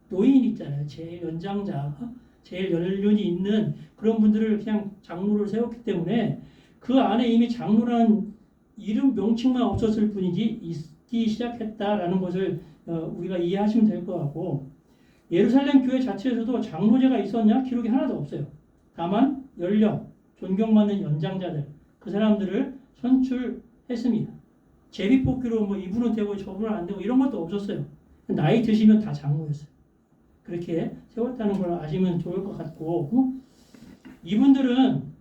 노인 있잖아요. 제일 연장자, 제일 연륜이 있는 그런 분들을 그냥 장로를 세웠기 때문에 그 안에 이미 장로라는 이름 명칭만 없었을 뿐이지 있기 시작했다라는 것을 우리가 이해하시면 될 것 같고 예루살렘 교회 자체에서도 장로제가 있었냐? 기록이 하나도 없어요. 다만 연령, 존경받는 연장자들 그 사람들을 선출했습니다. 제비뽑기로 뭐 이분은 되고 저분은 안 되고 이런 것도 없었어요. 나이 드시면 다 장로였어요. 그렇게 세웠다는 걸 아시면 좋을 것 같고 이분들은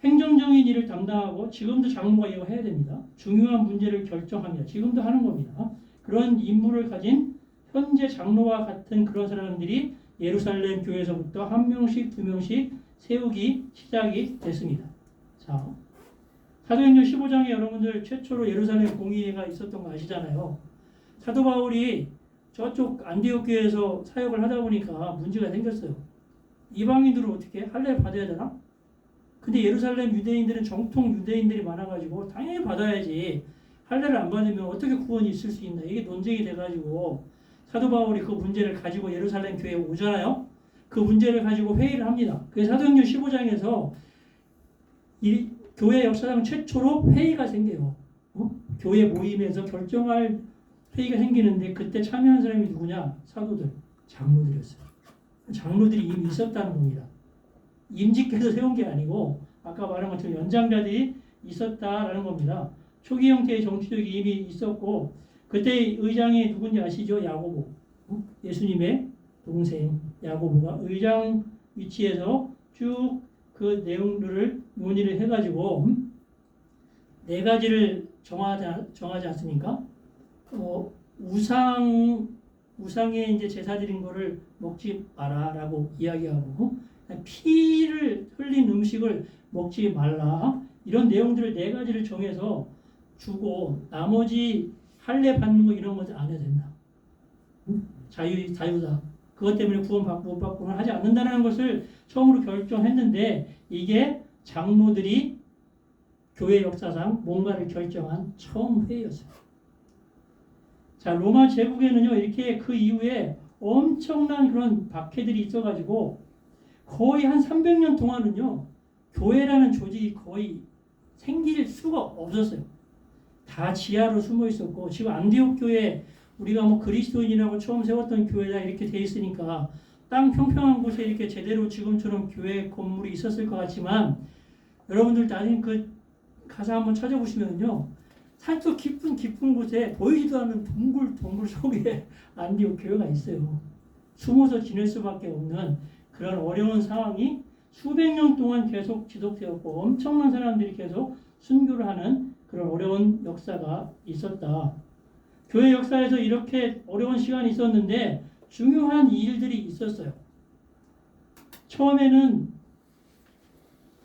행정적인 일을 담당하고 지금도 장로가 이거 해야 됩니다. 중요한 문제를 결정합니다. 지금도 하는 겁니다. 그런 임무를 가진 현재 장로와 같은 그런 사람들이 예루살렘 교회에서부터 1명씩 2명씩 세우기 시작이 됐습니다. 자, 사도행전 15장에 여러분들 최초로 예루살렘 공의회가 있었던 거 아시잖아요. 사도 바울이 저쪽 안디옥 교회에서 사역을 하다 보니까 문제가 생겼어요. 이방인들은 어떻게 할례 받아야 되나? 근데 예루살렘 유대인들은 정통 유대인들이 많아가지고 당연히 받아야지. 할례를 안 받으면 어떻게 구원이 있을 수 있나? 이게 논쟁이 돼가지고 사도 바울이 그 문제를 가지고 예루살렘 교회에 오잖아요. 그 문제를 가지고 회의를 합니다. 그래서 사도행전 15장에서 이 교회 역사상 최초로 회의가 생겨요. 교회 모임에서 결정할 회의가 생기는데 그때 참여한 사람이 누구냐? 사도들, 장로들이었어요. 장로들이 이미 있었다는 겁니다. 임직해서 세운 게 아니고 아까 말한 것처럼 연장자들이 있었다라는 겁니다. 초기 형태의 정치적이 이미 있었고 그때 의장이 누군지 아시죠? 야고보. 예수님의 동생 야고보가 의장 위치에서 쭉 그 내용들을 논의를 해가지고 4가지를 정하지 않습니까? 우상에 이제 제사 드린 거를 먹지 마라라고 이야기하고 피를 흘린 음식을 먹지 말라 이런 내용들을 4가지를 정해서 주고 나머지 할례 받는 거 이런 것 안 해도 된다. 자유다. 그것 때문에 구원 받고 못 받고는 하지 않는다는 것을 처음으로 결정했는데 이게 장로들이 교회 역사상 뭔가를 결정한 처음 회의였어요. 자, 로마 제국에는요, 이렇게 그 이후에 엄청난 그런 박해들이 있어가지고 거의 한 300년 동안은요, 교회라는 조직이 거의 생길 수가 없었어요. 다 지하로 숨어 있었고, 지금 안디옥 교회, 우리가 뭐 그리스도인이라고 처음 세웠던 교회다 이렇게 돼 있으니까 땅 평평한 곳에 이렇게 제대로 지금처럼 교회 건물이 있었을 것 같지만, 여러분들 나중에 그 가서 한번 찾아보시면요, 산속 깊은 곳에 보이지도 않는 동굴 속에 안디옥 교회가 있어요. 숨어서 지낼 수밖에 없는 그런 어려운 상황이 수백 년 동안 계속 지속되었고 엄청난 사람들이 계속 순교를 하는 그런 어려운 역사가 있었다. 교회 역사에서 이렇게 어려운 시간이 있었는데 중요한 일들이 있었어요. 처음에는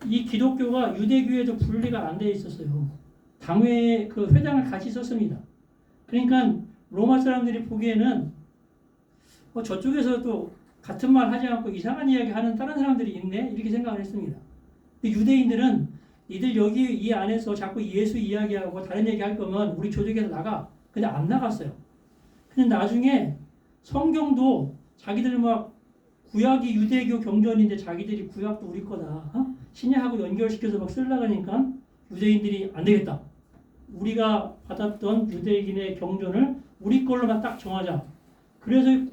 이 기독교가 유대교회도 분리가 안 돼 있었어요. 당회 그 회당을 같이 썼습니다. 그러니까 로마 사람들이 보기에는 저쪽에서도 같은 말 하지 않고 이상한 이야기 하는 다른 사람들이 있네 이렇게 생각을 했습니다. 유대인들은 이들 여기 이 안에서 자꾸 예수 이야기하고 다른 얘기 할 거면 우리 조직에서 나가. 근데 안 나갔어요. 근데 나중에 성경도 자기들 막 구약이 유대교 경전인데 자기들이 구약도 우리 거다. 신약하고 연결시켜서 막 쓰려니까 유대인들이 안 되겠다. 우리가 받았던 유대인의 경전을 우리 걸로만 딱 정하자. 그래서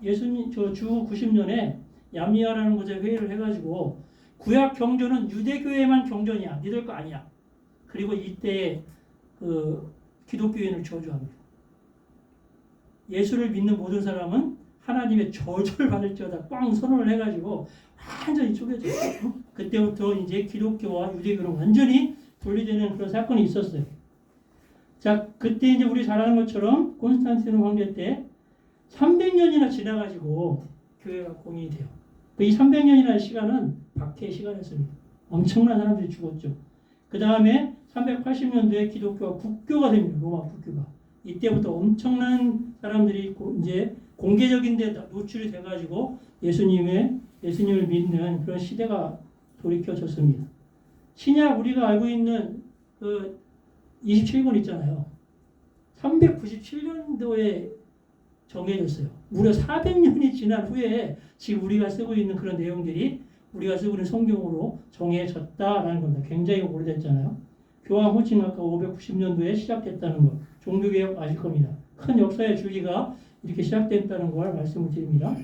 예수님 주 90년에 얌리아라는 곳에 회의를 해가지고 구약 경전은 유대교회만 경전이야. 니들 거 아니야. 그리고 이때 그 기독교인을 저주합니다. 예수를 믿는 모든 사람은 하나님의 저주를 받을지어다 꽝 선언을 해가지고 완전히 쪼개졌어요. 그때부터 이제 기독교와 유대교는 완전히 분리되는 그런 사건이 있었어요. 자, 그때 이제 우리 잘 아는 것처럼 콘스탄티누 황제 때 300년이나 지나가지고 교회가 공인이 돼요. 이 300년이라는 시간은 박해의 시간이었습니다. 엄청난 사람들이 죽었죠. 그 다음에 380년도에 기독교가 국교가 됩니다. 로마 국교가. 이때부터 엄청난 사람들이 이제 공개적인 데 노출이 돼가지고 예수님을 믿는 그런 시대가 돌이켜졌습니다. 신약 우리가 알고 있는 그 27권 있잖아요. 397년도에 정해졌어요. 무려 400년이 지난 후에 지금 우리가 쓰고 있는 그런 내용들이 우리가 쓰고 있는 성경으로 정해졌다라는 겁니다. 굉장히 오래됐잖아요. 교황 호칭학가 590년도에 시작됐다는 것. 종교개혁 아실 겁니다. 큰 역사의 주기가 이렇게 시작됐다는 걸 말씀을 드립니다.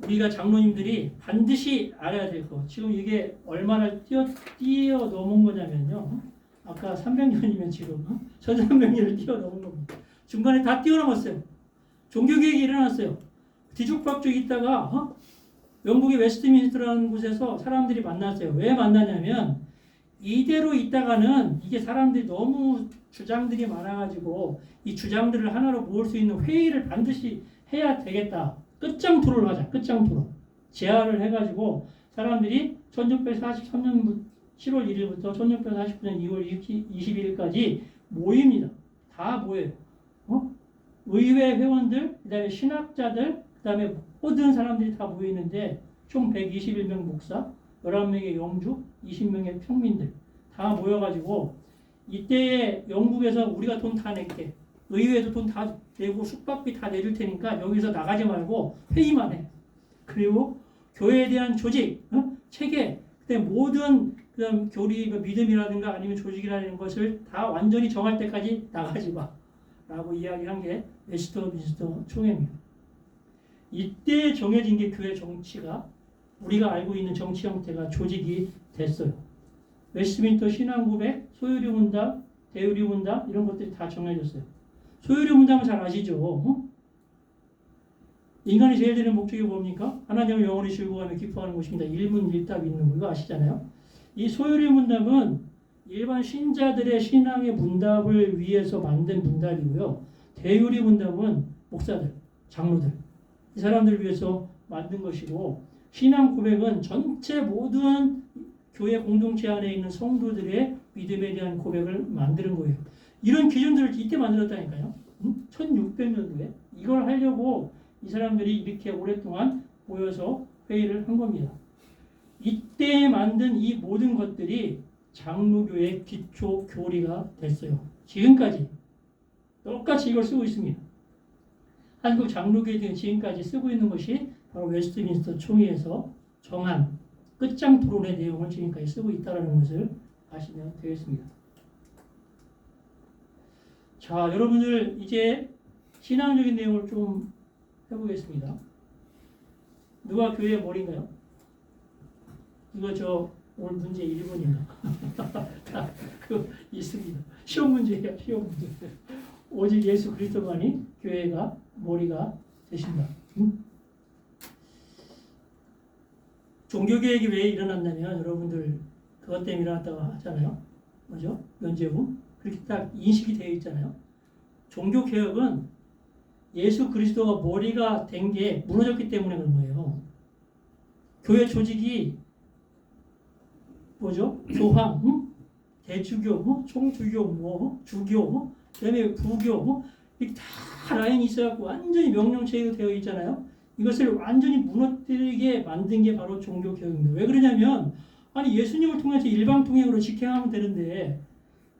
우리가 장로님들이 반드시 알아야 될 거. 지금 이게 얼마나 뛰어넘은 거냐면요. 아까 300년이면 지금 1300년을 뛰어넘은 겁니다. 중간에 다 뛰어넘었어요. 종교개혁이 일어났어요. 뒤죽박죽 있다가 영국의 웨스트민스터라는 곳에서 사람들이 만났어요. 왜 만나냐면 이대로 있다가는 이게 사람들이 너무 주장들이 많아가지고 이 주장들을 하나로 모을 수 있는 회의를 반드시 해야 되겠다. 끝장 토론을 하자. 끝장 토론. 제안을 해가지고 사람들이 1643년 7월 1일부터 1649년 2월 22일까지 모입니다. 다 모여요. 의회 회원들, 그 다음에 신학자들, 그 다음에 모든 사람들이 다 모이는데 총 121명 목사, 11명의 영주, 20명의 평민들 다 모여가지고 이때에 영국에서 우리가 돈 다 낼게. 의회에도 돈 다 내고 숙박비 다 내줄 테니까 여기서 나가지 말고 회의만 해. 그리고 교회에 대한 조직, 체계, 그때 모든 그다음 교리, 믿음이라든가 아니면 조직이라는 것을 다 완전히 정할 때까지 나가지 마. 라고 이야기한 게 웨스트민스터 총회입니다. 이때 정해진 게 교회 정치가 우리가 알고 있는 정치 형태가 조직이 됐어요. 웨스트민스터 신앙고백, 소유리 문답, 대유리 문답 이런 것들이 다 정해졌어요. 소유리 문답은 잘 아시죠? 인간이 제일 되는 목적이 뭡니까? 하나님을 영원히 즐거워하며 기뻐하는 것입니다. 일문일답 있는 거 이거 아시잖아요. 이 소유리 문답은 일반 신자들의 신앙의 문답을 위해서 만든 문답이고요. 대유리 문답은 목사들, 장로들 이 사람들을 위해서 만든 것이고 신앙 고백은 전체 모든 교회 공동체 안에 있는 성도들의 믿음에 대한 고백을 만드는 거예요. 이런 기준들을 이때 만들었다니까요. 1600년도에 이걸 하려고 이 사람들이 이렇게 오랫동안 모여서 회의를 한 겁니다. 이때 만든 이 모든 것들이 장로교의 기초 교리가 됐어요. 지금까지 똑같이 이걸 쓰고 있습니다. 한국 장로교회는 지금까지 쓰고 있는 것이 바로 웨스트민스터 총회에서 정한 끝장 토론의 내용을 지금까지 쓰고 있다는 것을 아시면 되겠습니다. 자, 여러분들 이제 신앙적인 내용을 좀 해보겠습니다. 누가 교회의 머리인가요? 이거 오늘 문제 1번인가? 그 있습니다. 시험 문제예요. 시험 문제. 오직 예수 그리스도만이 교회가 머리가 되신다. 종교개혁이 왜 일어났냐면 여러분들 그것 때문에 일어났다고 하잖아요. 뭐죠? 면죄부. 그렇게 딱 인식이 되어 있잖아요. 종교개혁은 예수 그리스도가 머리가 된 게 무너졌기 때문에 그런 거예요. 교회 조직이 뭐죠? 교황, 대주교, 총주교, 주교, 그다음에 부교, 이렇게 다 라인이 있어갖고 완전히 명령체계로 되어 있잖아요. 이것을 완전히 무너뜨리게 만든 게 바로 종교개혁입니다. 왜 그러냐면 아니 예수님을 통해서 일방통행으로 직행하면 되는데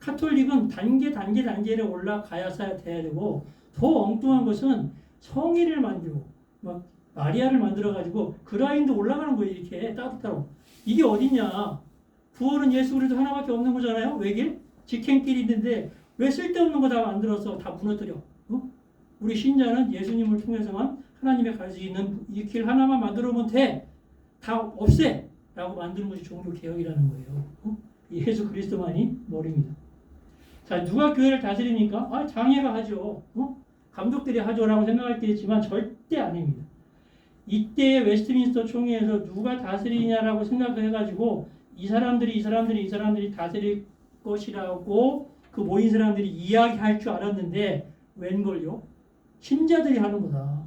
카톨릭은 단계를 올라가야 돼야 되고 더 엉뚱한 것은 성의를 만들고 막 마리아를 만들어가지고 그 라인도 올라가는 거예요. 이렇게 따로따로. 이게 어디냐. 구원은 예수 그리스도 하나밖에 없는 거잖아요. 외길? 직행길이 있는데 왜 쓸데없는 거 다 만들어서 다 무너뜨려. 우리 신자는 예수님을 통해서만 하나님의 갈 수 있는 이 길 하나만 만들어오면 돼. 다 없애. 라고 만드는 것이 종교개혁이라는 거예요. 예수 그리스도만이 머리입니다. 자, 누가 교회를 다스립니까? 아, 장애가 하죠. 감독들이 하죠. 라고 생각할 때 있지만 절대 아닙니다. 이때 웨스트민스터 총회에서 누가 다스리냐라고 생각을 해가지고 이 사람들이 다스릴 것이라고 그 모인 사람들이 이야기할 줄 알았는데 웬걸요? 신자들이 하는 거다.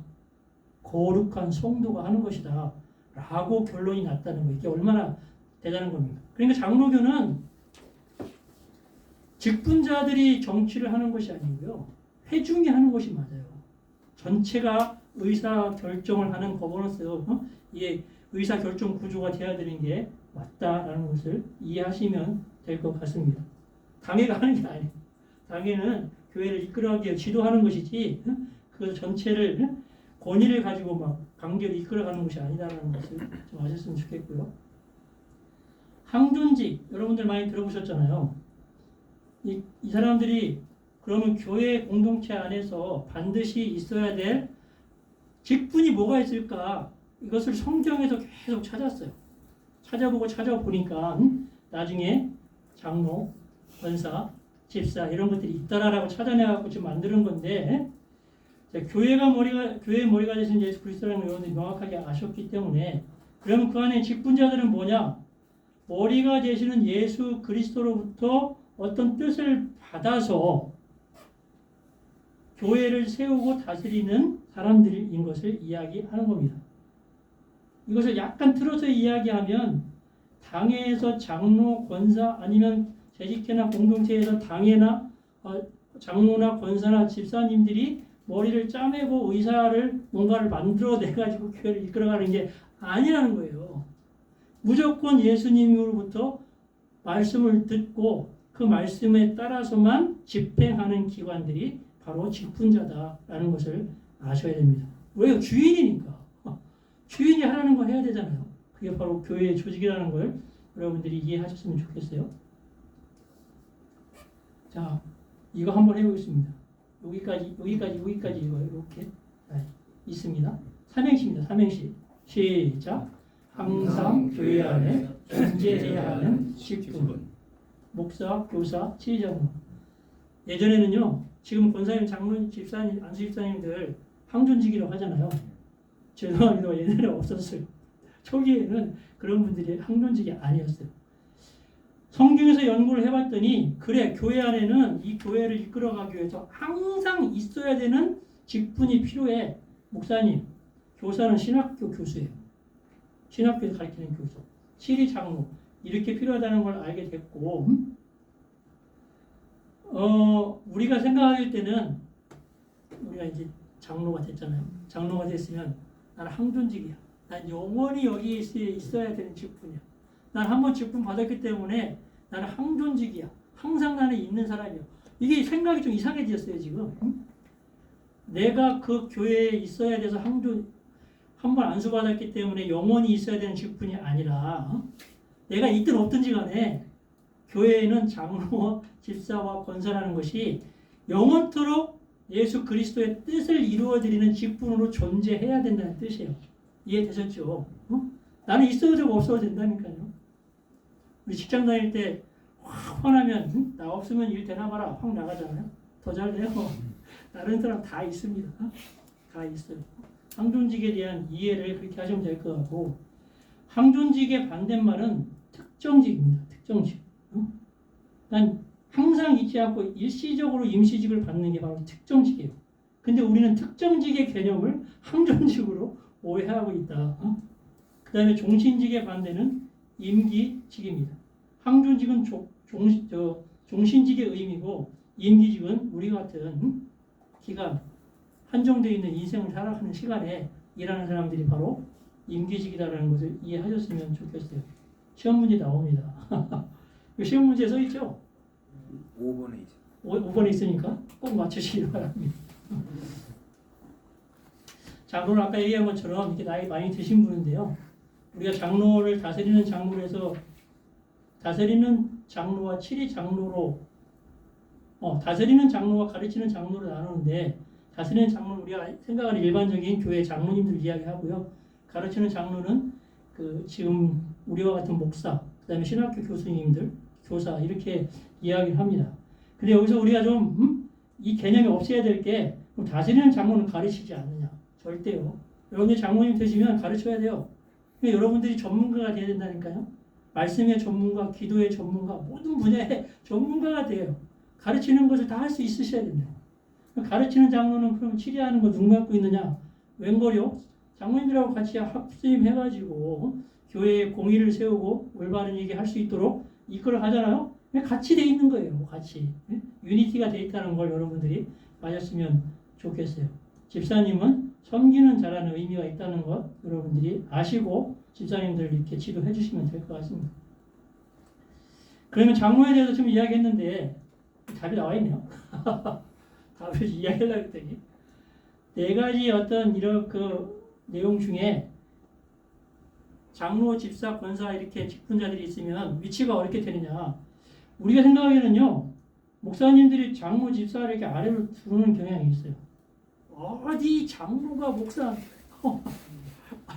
거룩한 성도가 하는 것이다. 라고 결론이 났다는 거예요. 이게 얼마나 대단한 겁니까? 그러니까 장로교는 직분자들이 정치를 하는 것이 아니고요. 회중이 하는 것이 맞아요. 전체가 의사 결정을 하는 거버넌스, 이게 의사 결정 구조가 돼야 되는 게 맞다라는 것을 이해하시면 될 것 같습니다. 당회가 하는 게 아니에요. 당회는 교회를 이끌어가기 위해 지도하는 것이지 그 전체를 권위를 가지고 막 강제로 이끌어가는 것이 아니다라는 것을 좀 아셨으면 좋겠고요. 항존직 여러분들 많이 들어보셨잖아요. 이 사람들이 그러면 교회 공동체 안에서 반드시 있어야 될 직분이 뭐가 있을까? 이것을 성경에서 계속 찾았어요. 찾아보니까 나중에 장로, 권사, 집사 이런 것들이 있다라고 찾아내갖고 지금 만드는 건데 교회의 머리가 되신 예수 그리스도라는 걸 여러분들이 명확하게 아셨기 때문에 그러면 그 안에 직분자들은 뭐냐? 머리가 되시는 예수 그리스도로부터 어떤 뜻을 받아서 교회를 세우고 다스리는 사람들인 것을 이야기하는 겁니다. 이것을 약간 틀어서 이야기하면 당회에서 장로, 권사 아니면 재직회나 공동체에서 당회나 장로나 권사나 집사님들이 머리를 짜매고 의사를 뭔가를 만들어내가지고 교회를 이끌어가는 게 아니라는 거예요. 무조건 예수님으로부터 말씀을 듣고 그 말씀에 따라서만 집행하는 기관들이 바로 직분자다라는 것을 아셔야 됩니다. 왜요? 주인이니까. 주인이 하라는 거 해야 되잖아요. 그게 바로 교회의 조직이라는 걸 여러분들이 이해하셨으면 좋겠어요. 자, 이거 한번 해보겠습니다. 여기까지 이거 이렇게 있습니다. 삼행시입니다. 삼행시. 시작. 항상 교회 안에 존재해야 하는 직분. 목사, 교사, 치의장로. 예전에는요. 지금 권사님, 장로님, 집사님, 안수집사님들 항존직이라고 하잖아요. 죄송합니다. 옛날에 없었어요. 초기에는 그런 분들이 항존직이 아니었어요. 성경에서 연구를 해봤더니 그래 교회 안에는 이 교회를 이끌어가기 위해서 항상 있어야 되는 직분이 필요해. 목사님, 교사는 신학교 교수예요. 신학교에서 가르치는 교수. 치리 장로 이렇게 필요하다는 걸 알게 됐고 우리가 생각할 때는 우리가 이제 장로가 됐잖아요. 장로가 됐으면 나는 항존직이야. 난 영원히 여기에 있어야 되는 직분이야. 난 한번 직분 받았기 때문에 나는 항존직이야. 항상 나는 있는 사람이야. 이게 생각이 좀 이상해졌어요 지금. 내가 그 교회에 있어야 돼서 항존 한번 안수받았기 때문에 영원히 있어야 되는 직분이 아니라 내가 있든 없든지 간에 교회에는 장로와 집사와 권사라는 것이 영원토록 예수 그리스도의 뜻을 이루어드리는 직분으로 존재해야 된다는 뜻이에요. 이해되셨죠? 나는 있어도 없어도 된다니까요. 우리 직장 다닐 때 확 화나면 나 없으면 일 되나 봐라 확 나가잖아요. 더 잘 돼요. 다른 사람 다 있습니다. 다 있어요. 항존직에 대한 이해를 그렇게 하시면 될 것 같고, 항존직의 반대말은 특정직입니다. 특정직. 난 항상 있지 않고 일시적으로 임시직을 받는 게 바로 특정직이에요. 근데 우리는 특정직의 개념을 항존직으로 오해하고 있다. 그 다음에 종신직의 반대는 임기직입니다. 항존직은 종신직의 의미고, 임기직은 우리 같은 기간, 한정되어 있는 인생을 살아가는 시간에 일하는 사람들이 바로 임기직이다라는 것을 이해하셨으면 좋겠어요. 시험 문제 나옵니다. 시험 문제에 써 있죠? 5번에 있어. 5번에 있으니까 꼭 맞추시기 바랍니다. 장로는 아까 얘기한 것처럼 이렇게 나이 많이 드신 분인데요. 우리가 장로를 다스리는 장로로 해서 다스리는 장로와 치리 장로로 다스리는 장로와 가르치는 장로로 나누는데, 다스리는 장로는 우리가 생각하는 일반적인 교회 장로님들 이야기하고요. 가르치는 장로는 그 지금 우리와 같은 목사, 그다음에 신학교 교수님들, 교사 이렇게 이야기를 합니다. 근데 여기서 우리가 좀 이 개념이 없애야 될 게, 다스리는 장로는 가르치지 않느냐? 절대요. 여러분들 장로님 되시면 가르쳐야 돼요. 그러니까 여러분들이 전문가가 돼야 된다니까요. 말씀의 전문가, 기도의 전문가, 모든 분야의 전문가가 돼요. 가르치는 것을 다 할 수 있으셔야 된다. 가르치는 장로는 그럼 치리하는 거 누가 갖고 있느냐? 웬걸요? 장로님들하고 같이 합심해가지고 교회에 공의를 세우고 올바른 얘기 할 수 있도록 이끌어 가잖아요. 같이 돼 있는 거예요. 같이. 유니티가 돼 있다는 걸 여러분들이 아셨으면 좋겠어요. 집사님은 섬기는 자라는 의미가 있다는 것 여러분들이 아시고 집사님들 이렇게 지도해 주시면 될 것 같습니다. 그러면 장로에 대해서 좀 이야기했는데 답이 나와 있네요. 답을 이야기하려고 했더니 네 가지 어떤 이런 그 내용 중에 장로, 집사, 권사 이렇게 직분자들이 있으면 위치가 어떻게 되느냐. 우리가 생각하기에는요, 목사님들이 장로, 집사 이렇게 아래로 두르는 경향이 있어요. 어디 장로가 목사,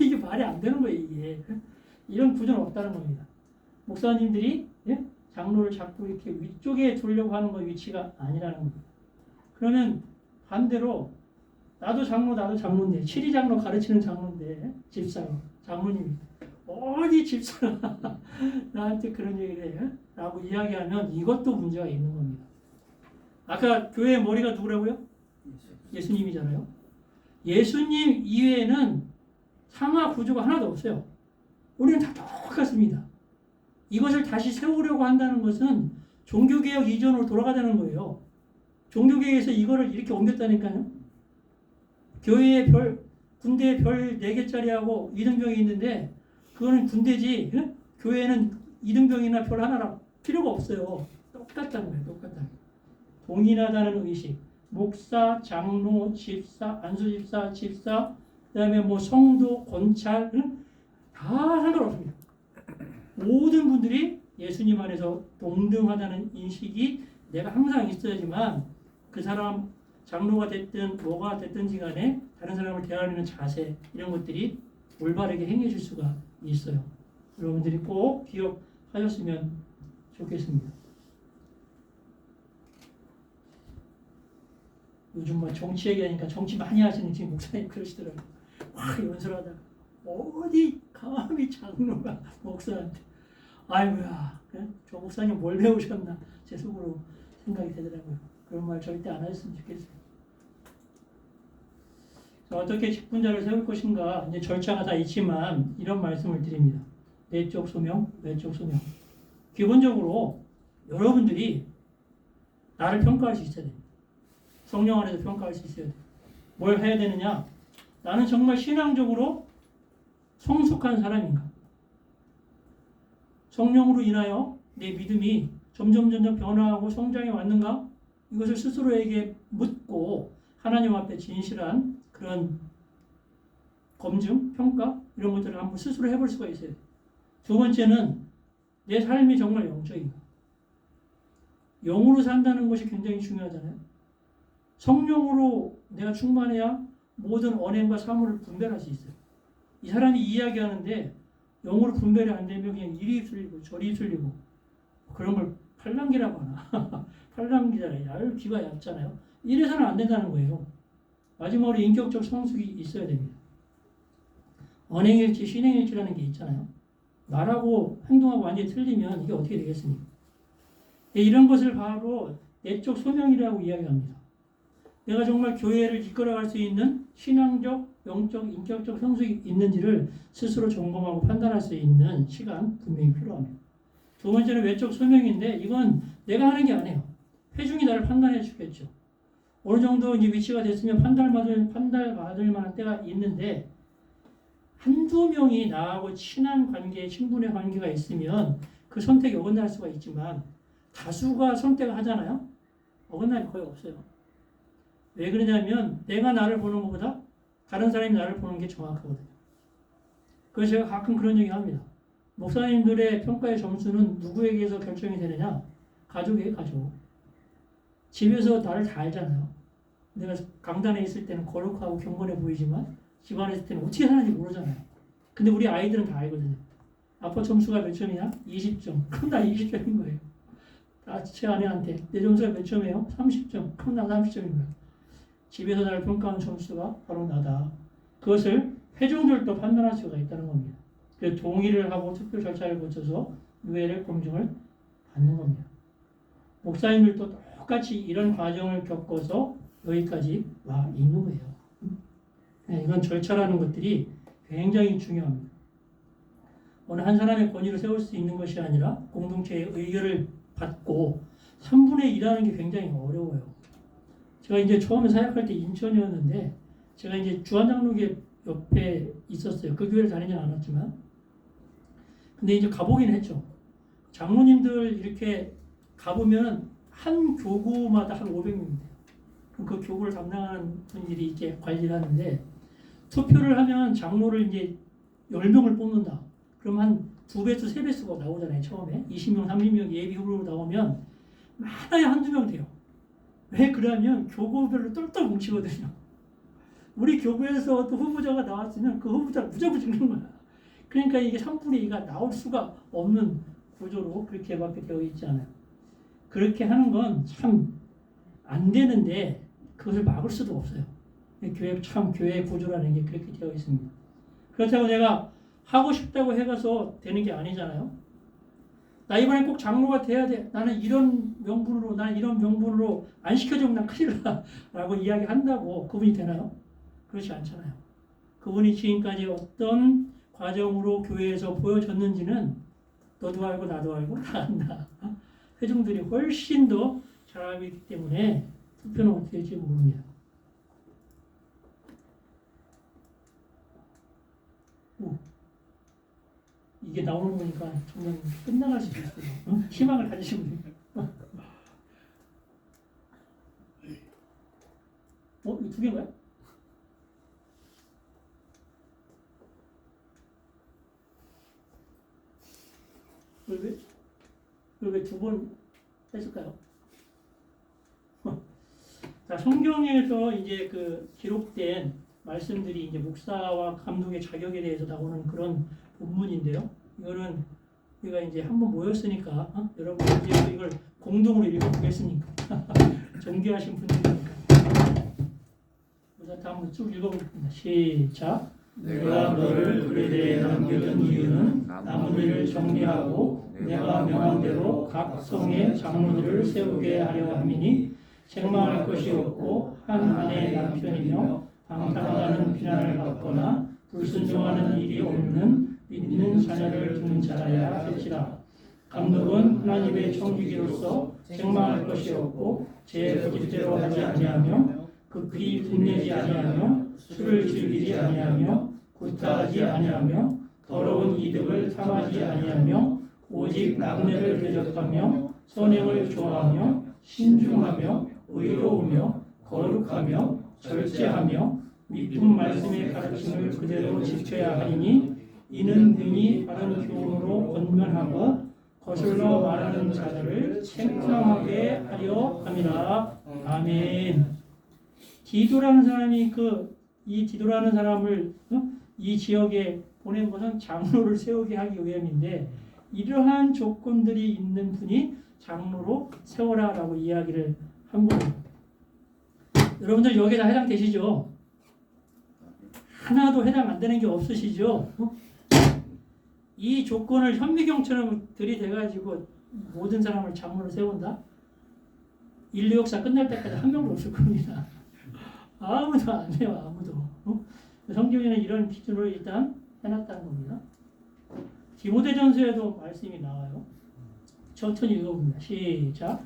이게 말이 안 되는 거예요, 이게. 이런 구조는 없다는 겁니다. 목사님들이 장로를 자꾸 이렇게 위쪽에 두려고 하는 건 위치가 아니라는 겁니다. 그러면 반대로 나도 장로인데, 치리 장로 가르치는 장로인데, 집사로, 장로님입니다. 어디 집사가 나한테 그런 얘기를 해? 라고 이야기하면 이것도 문제가 있는 겁니다. 아까 교회의 머리가 누구라고요? 예수님이잖아요. 예수님 이외에는 상하 구조가 하나도 없어요. 우리는 다 똑같습니다. 이것을 다시 세우려고 한다는 것은 종교개혁 이전으로 돌아가자는 거예요. 종교개혁에서 이거를 이렇게 옮겼다니까요. 교회에 군대에 별 4개짜리하고 이등병이 있는데 그거는 군대지, 교회는 이등병이나 별 하나라 필요가 없어요. 똑같다는 거예요. 똑같다는 거예요. 동일하다는 의식. 목사, 장로, 집사, 안수집사, 집사, 그 다음에 뭐 성도, 권찰, 다 상관없습니다. 모든 분들이 예수님 안에서 동등하다는 인식이 내가 항상 있어야지만 그 사람 장로가 됐든 뭐가 됐든지 간에 다른 사람을 대하는 자세 이런 것들이 올바르게 행해질 수가 있어요. 여러분들이 꼭 기억하셨으면 좋겠습니다. 요즘 뭐 정치 얘기하니까 정치 많이 하시는 지금 목사님 그러시더라고요. 와 연설하다가 어디 감히 장로가 목사한테 아이고야 저 목사님 뭘 배우셨나 제 속으로 생각이 되더라고요. 그런 말 절대 안 하셨으면 좋겠어요. 어떻게 직분자를 세울 것인가 이제 절차가 다 있지만 이런 말씀을 드립니다. 내적 소명, 외적 소명. 기본적으로 여러분들이 나를 평가할 수 있어야 됩니다. 성령 안에서 평가할 수 있어야 돼요. 뭘 해야 되느냐? 나는 정말 신앙적으로 성숙한 사람인가? 성령으로 인하여 내 믿음이 점점 변화하고 성장해 왔는가? 이것을 스스로에게 묻고 하나님 앞에 진실한 그런 검증, 평가 이런 것들을 한번 스스로 해볼 수가 있어요. 두 번째는 내 삶이 정말 영적인가? 영으로 산다는 것이 굉장히 중요하잖아요. 성령으로 내가 충만해야 모든 언행과 사물을 분별할 수 있어요. 이 사람이 이야기하는데 영으로 분별이 안 되면 그냥 이리 틀리고 저리 틀리고 그런 걸 팔랑귀라고 하나. 팔랑귀잖아요. 아유 귀가 얇잖아요. 이래서는 안 된다는 거예요. 마지막으로 인격적 성숙이 있어야 됩니다. 언행일치, 신행일치라는 게 있잖아요. 말하고 행동하고 완전히 틀리면 이게 어떻게 되겠습니까? 이런 것을 바로 내적 소명이라고 이야기합니다. 내가 정말 교회를 이끌어갈 수 있는 신앙적, 영적, 인격적 성숙이 있는지를 스스로 점검하고 판단할 수 있는 시간 분명히 필요합니다. 두 번째는 외적 소명인데 이건 내가 하는 게 아니에요. 회중이 나를 판단해 주겠죠. 어느 정도 이제 위치가 됐으면 판단받을 만한 때가 있는데 한두 명이 나하고 친한 관계, 친분의 관계가 있으면 그 선택이 어긋날 수가 있지만 다수가 선택을 하잖아요. 어긋남이 거의 없어요. 왜 그러냐면 내가 나를 보는 것보다 다른 사람이 나를 보는 게 정확하거든요. 그래서 제가 가끔 그런 얘기 합니다. 목사님들의 평가의 점수는 누구에게서 결정이 되느냐? 가족이에요, 가족. 집에서 나를 다 알잖아요. 내가 강단에 있을 때는 거룩하고 경건해 보이지만 집안에 있을 때는 어떻게 사는지 모르잖아요. 근데 우리 아이들은 다 알거든요. 아빠 점수가 몇 점이야? 20점. 그럼 나 20점인 거예요. 제 아내한테 내 점수가 몇 점이에요? 30점. 그럼 나 30점인 거예요. 집에서 나를 평가하는 점수가 바로 나다. 그것을 회중들도 판단할 수가 있다는 겁니다. 그래서 동의를 하고 투표 절차를 거쳐서 유해를 검증을 받는 겁니다. 목사님들도 똑같이 이런 과정을 겪어서 여기까지 와 있는 거예요. 이건 절차라는 것들이 굉장히 중요합니다. 어느 한 사람의 권위를 세울 수 있는 것이 아니라 공동체의 의견을 받고 3분의 1하는 게 굉장히 어려워요. 제가 이제 처음에 사역할 때 인천이었는데 제가 이제 주한장로교 옆에 있었어요. 그 교회를 다니진 않았지만 근데 이제 가보긴 했죠. 장로님들 이렇게 가보면 한 교구마다 한 500명인데요. 그럼 그 교구를 담당하는 분들이 이렇게 관리를 하는데 투표를 하면 장로를 이제 10명을 뽑는다. 그럼 한 2배수, 3배수가 나오잖아요. 처음에 20명, 30명 예비 후보로 나오면 많아야 한두 명 돼요. 왜 그러냐면 교구별로 똘똘 뭉치거든요. 우리 교구에서 또 후보자가 나왔으면 그 후보자를 무조건 찍는 거야. 그러니까 이게 3분의 2가 나올 수가 없는 구조로 그렇게밖에 되어 있지 않아요. 그렇게 하는 건 참 안 되는데 그것을 막을 수도 없어요. 교회 구조라는 게 그렇게 되어 있습니다. 그렇다고 내가 하고 싶다고 해가서 되는 게 아니잖아요. 나 이번에 꼭 장로가 돼야 돼. 나는 이런 명분으로 안 시켜주면 난 큰일 나. 라고 이야기한다고 그분이 되나요? 그렇지 않잖아요. 그분이 지금까지 어떤 과정으로 교회에서 보여졌는지는 너도 알고 나도 알고 다 안다. 회중들이 훨씬 더 잘 알고 있기 때문에 투표는 어떻게 될지 모릅니다. 이게 나오는 거니까 정말 끝나갈 수도 있어요. 희망을 가지시면 돼요. 이거 2개인가요? 왜 2번 했을까요? 자, 성경에서 이제 그 기록된 말씀들이 이제 목사와 감독의 자격에 대해서 나오는 그런 본문인데요. 이거는 우리가 이제 한번 모였으니까 여러분 이제 이걸 공동으로 읽어보겠으니까 존귀하신 분들이니까. 우선 다 한번 쭉 읽어보겠습니다. 시작. 내가 너를 글에 대해 남겨둔 이유는 나무들을 정리하고 내가 명한 대로 각 성의 장로들을 세우게 하려 함이니 책망할 것이 없고 한 아내의 남편이며 방탕하다는 비난을 받거나 불순종하는 일이 없는 믿는 자녀를 두는 자라야 할지라. 감독은 하나님의 청지기로서 책망할 것이 없고 제 고집대로 하지 아니하며 급히 분내지 아니하며 술을 즐기지 아니하며 구타하지 아니하며 더러운 이득을 탐하지 아니하며 오직 남녀를 대적하며 선행을 좋아하며 신중하며 의로우며 거룩하며 절제하며 미쁜 말씀의 가르침을 그대로 지켜야 하리니 이는 능히 바른 교훈으로 권면하고 거슬러 말하는 자들을 책망하게 하려 함이라. 아멘. 디도라는 사람이 이 디도라는 사람을 이 지역에 보낸 것은 장로를 세우게 하기 위함인데 이러한 조건들이 있는 분이 장로로 세워라라고 이야기를 한 거예요. 여러분들 여기에 다 해당되시죠? 하나도 해당 안 되는 게 없으시죠? 이 조건을 현미경처럼 들이대가지고 모든 사람을 장로로 세운다? 인류 역사 끝날 때까지 한 명도 없을 겁니다. 아무도 안 해요, 아무도. 성경에는 이런 기준으로 일단 해놨다는 겁니다. 디모데전서에도 말씀이 나와요. 천천히 읽어봅니다. 시작.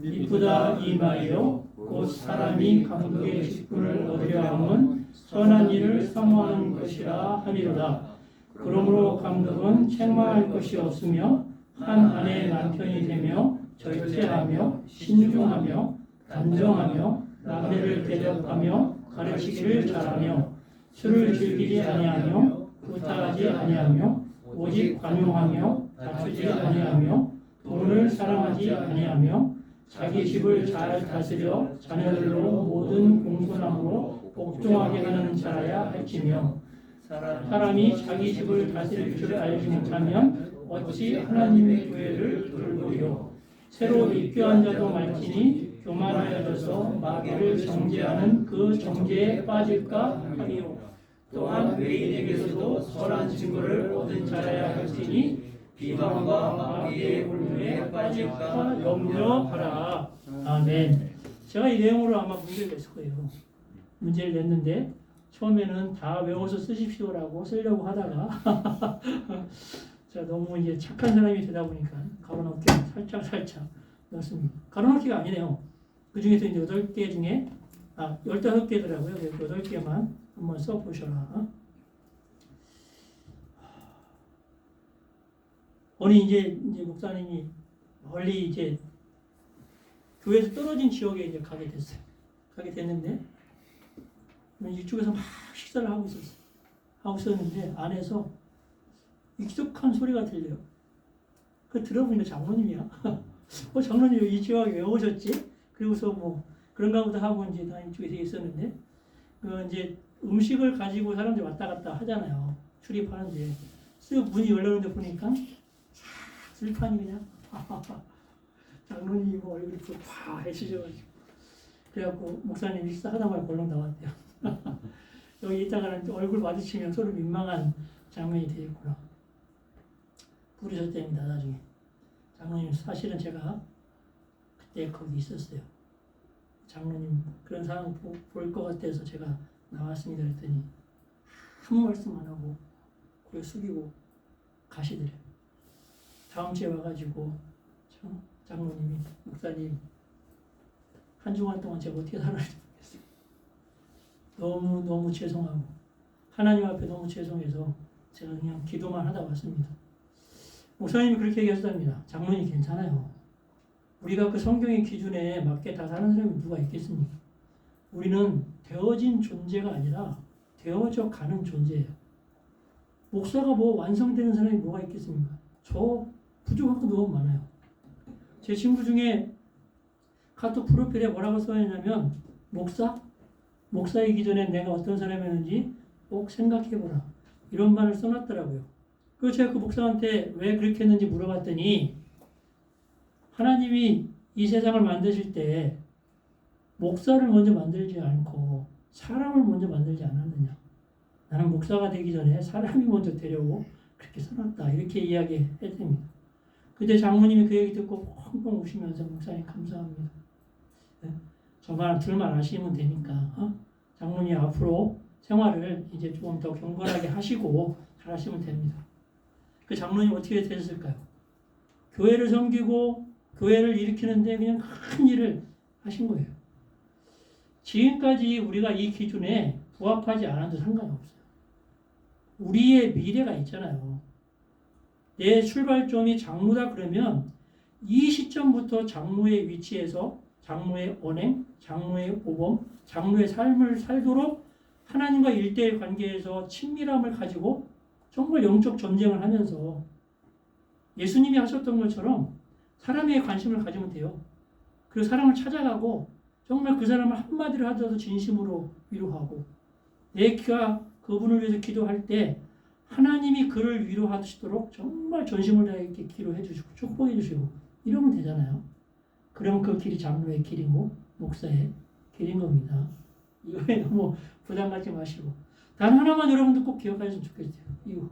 이쁘다 이마이요 곧 사람이 감독의 직분을 얻으려 함은 선한 일을 사모하는 것이라 하미로다. 그러므로 감독은 책망할 것이 없으며 한 아내의 남편이 되며 절제하며 신중하며 단정하며 남녀를 대접하며 가르치기를 잘하며 술을 즐기지 아니하며 구타하지 아니하며 오직 관용하며 다투지 아니하며 돈을 사랑하지 아니하며 자기 집을 잘 다스려 자녀들로 모든 공손함으로 복종하게 하는 자라야 할지며 사람이 자기 집을 다스릴 줄 알지 못하면 어찌 하나님의 교회를 돌보리요. 새로 입교한 자도 말지니 교만하여져서 마귀를 정죄하는 그 정죄에 빠질까 하리요. 또한 외인에게서도 선한 증거를 얻은 자라야 할지니 비방과 마귀의 울음에 빠질까 염려하라. 아멘. 제가 이 내용으로 아마 문제를 냈을 거예요. 문제를 냈는데 처음에는 다 외워서 쓰십시오라고 쓰려고 하다가 제가 너무 이제 착한 사람이 되다 보니까 가로넣기 살짝 넣었습니다. 가로넣기가 아니네요. 그 중에서 이제 8개 중에 15개더라고요. 8개만 한번 써보셔라. 어느 이제 목사님이 멀리 이제 교회에서 떨어진 지역에 이제 가게 됐어요. 가게 됐는데 이쪽에서 막 식사를 하고 있었어요. 하고 있었는데 안에서 익숙한 소리가 들려요. 그 들어보니까 장로님이야. 장로님 이 지역에 왜 오셨지? 그리고서 뭐 그런가 보다 하고 이제 나 이쪽에서 있었는데 이제 음식을 가지고 사람들이 왔다 갔다 하잖아요. 출입하는데 쓱 문이 열렸는데 보니까 들판이 그냥 장로님 얼굴이 파해지셔가지고 그래갖고 목사님 식사하다 말고 얼른 나왔대요. 여기 있다가는 얼굴 마주치면 서로 민망한 장면이 되겠구나. 부르셨답니다. 나중에 장로님 사실은 제가 그때 거기 있었어요. 장로님 그런 상황 볼 것 같아서 제가 나왔습니다. 그랬더니 아무 말씀 안 하고 고개 숙이고 가시더래요. 다음 주에 와가지고 장로님이 목사님 한 주간 동안 제가 어떻게 살았는지 모르겠어요. 너무 죄송하고 하나님 앞에 너무 죄송해서 제가 그냥 기도만 하다 왔습니다. 목사님이 그렇게 얘기하셨답니다. 장로님 괜찮아요. 우리가 그 성경의 기준에 맞게 다 사는 사람이 누가 있겠습니까? 우리는 되어진 존재가 아니라 되어져 가는 존재예요. 목사가 뭐 완성되는 사람이 뭐가 있겠습니까? 저 부족한 거 너무 많아요. 제 친구 중에 카톡 프로필에 뭐라고 써있냐면 목사이기 전에 내가 어떤 사람이었는지 꼭 생각해보라. 이런 말을 써놨더라고요. 그래서 제가 그 목사한테 왜 그렇게 했는지 물어봤더니 하나님이 이 세상을 만드실 때 목사를 먼저 만들지 않고 사람을 먼저 만들지 않았느냐. 나는 목사가 되기 전에 사람이 먼저 되려고 그렇게 써놨다. 이렇게 이야기했답니다. 그때 장모님이 그 얘기 듣고 펑펑 우시면서 목사님 감사합니다. 네? 저만 둘만 아시면 되니까 장모님 앞으로 생활을 이제 조금 더 경건하게 하시고 잘하시면 됩니다. 그 장로님 어떻게 되셨을까요? 교회를 섬기고 교회를 일으키는데 그냥 큰 일을 하신 거예요. 지금까지 우리가 이 기준에 부합하지 않아도 상관이 없어요. 우리의 미래가 있잖아요. 내 출발점이 장로다 그러면 이 시점부터 장로의 위치에서 장로의 언행, 장로의 모범, 장로의 삶을 살도록 하나님과 일대일 관계에서 친밀함을 가지고 정말 영적 전쟁을 하면서 예수님이 하셨던 것처럼 사람에게 관심을 가지면 돼요. 그리고 사람을 찾아가고 정말 그 사람을 한마디로 하더라도 진심으로 위로하고 내가 그분을 위해서 기도할 때 하나님이 그를 위로하시도록 정말 전심을 다해 이렇게 기도해 주시고 축복해 주시고 이러면 되잖아요. 그러면 그 길이 장로의 길이고 목사의 길인 겁니다. 이거에 너무 부담 갖지 마시고 단 하나만 여러분들 꼭 기억하셨으면 좋겠어요. 이거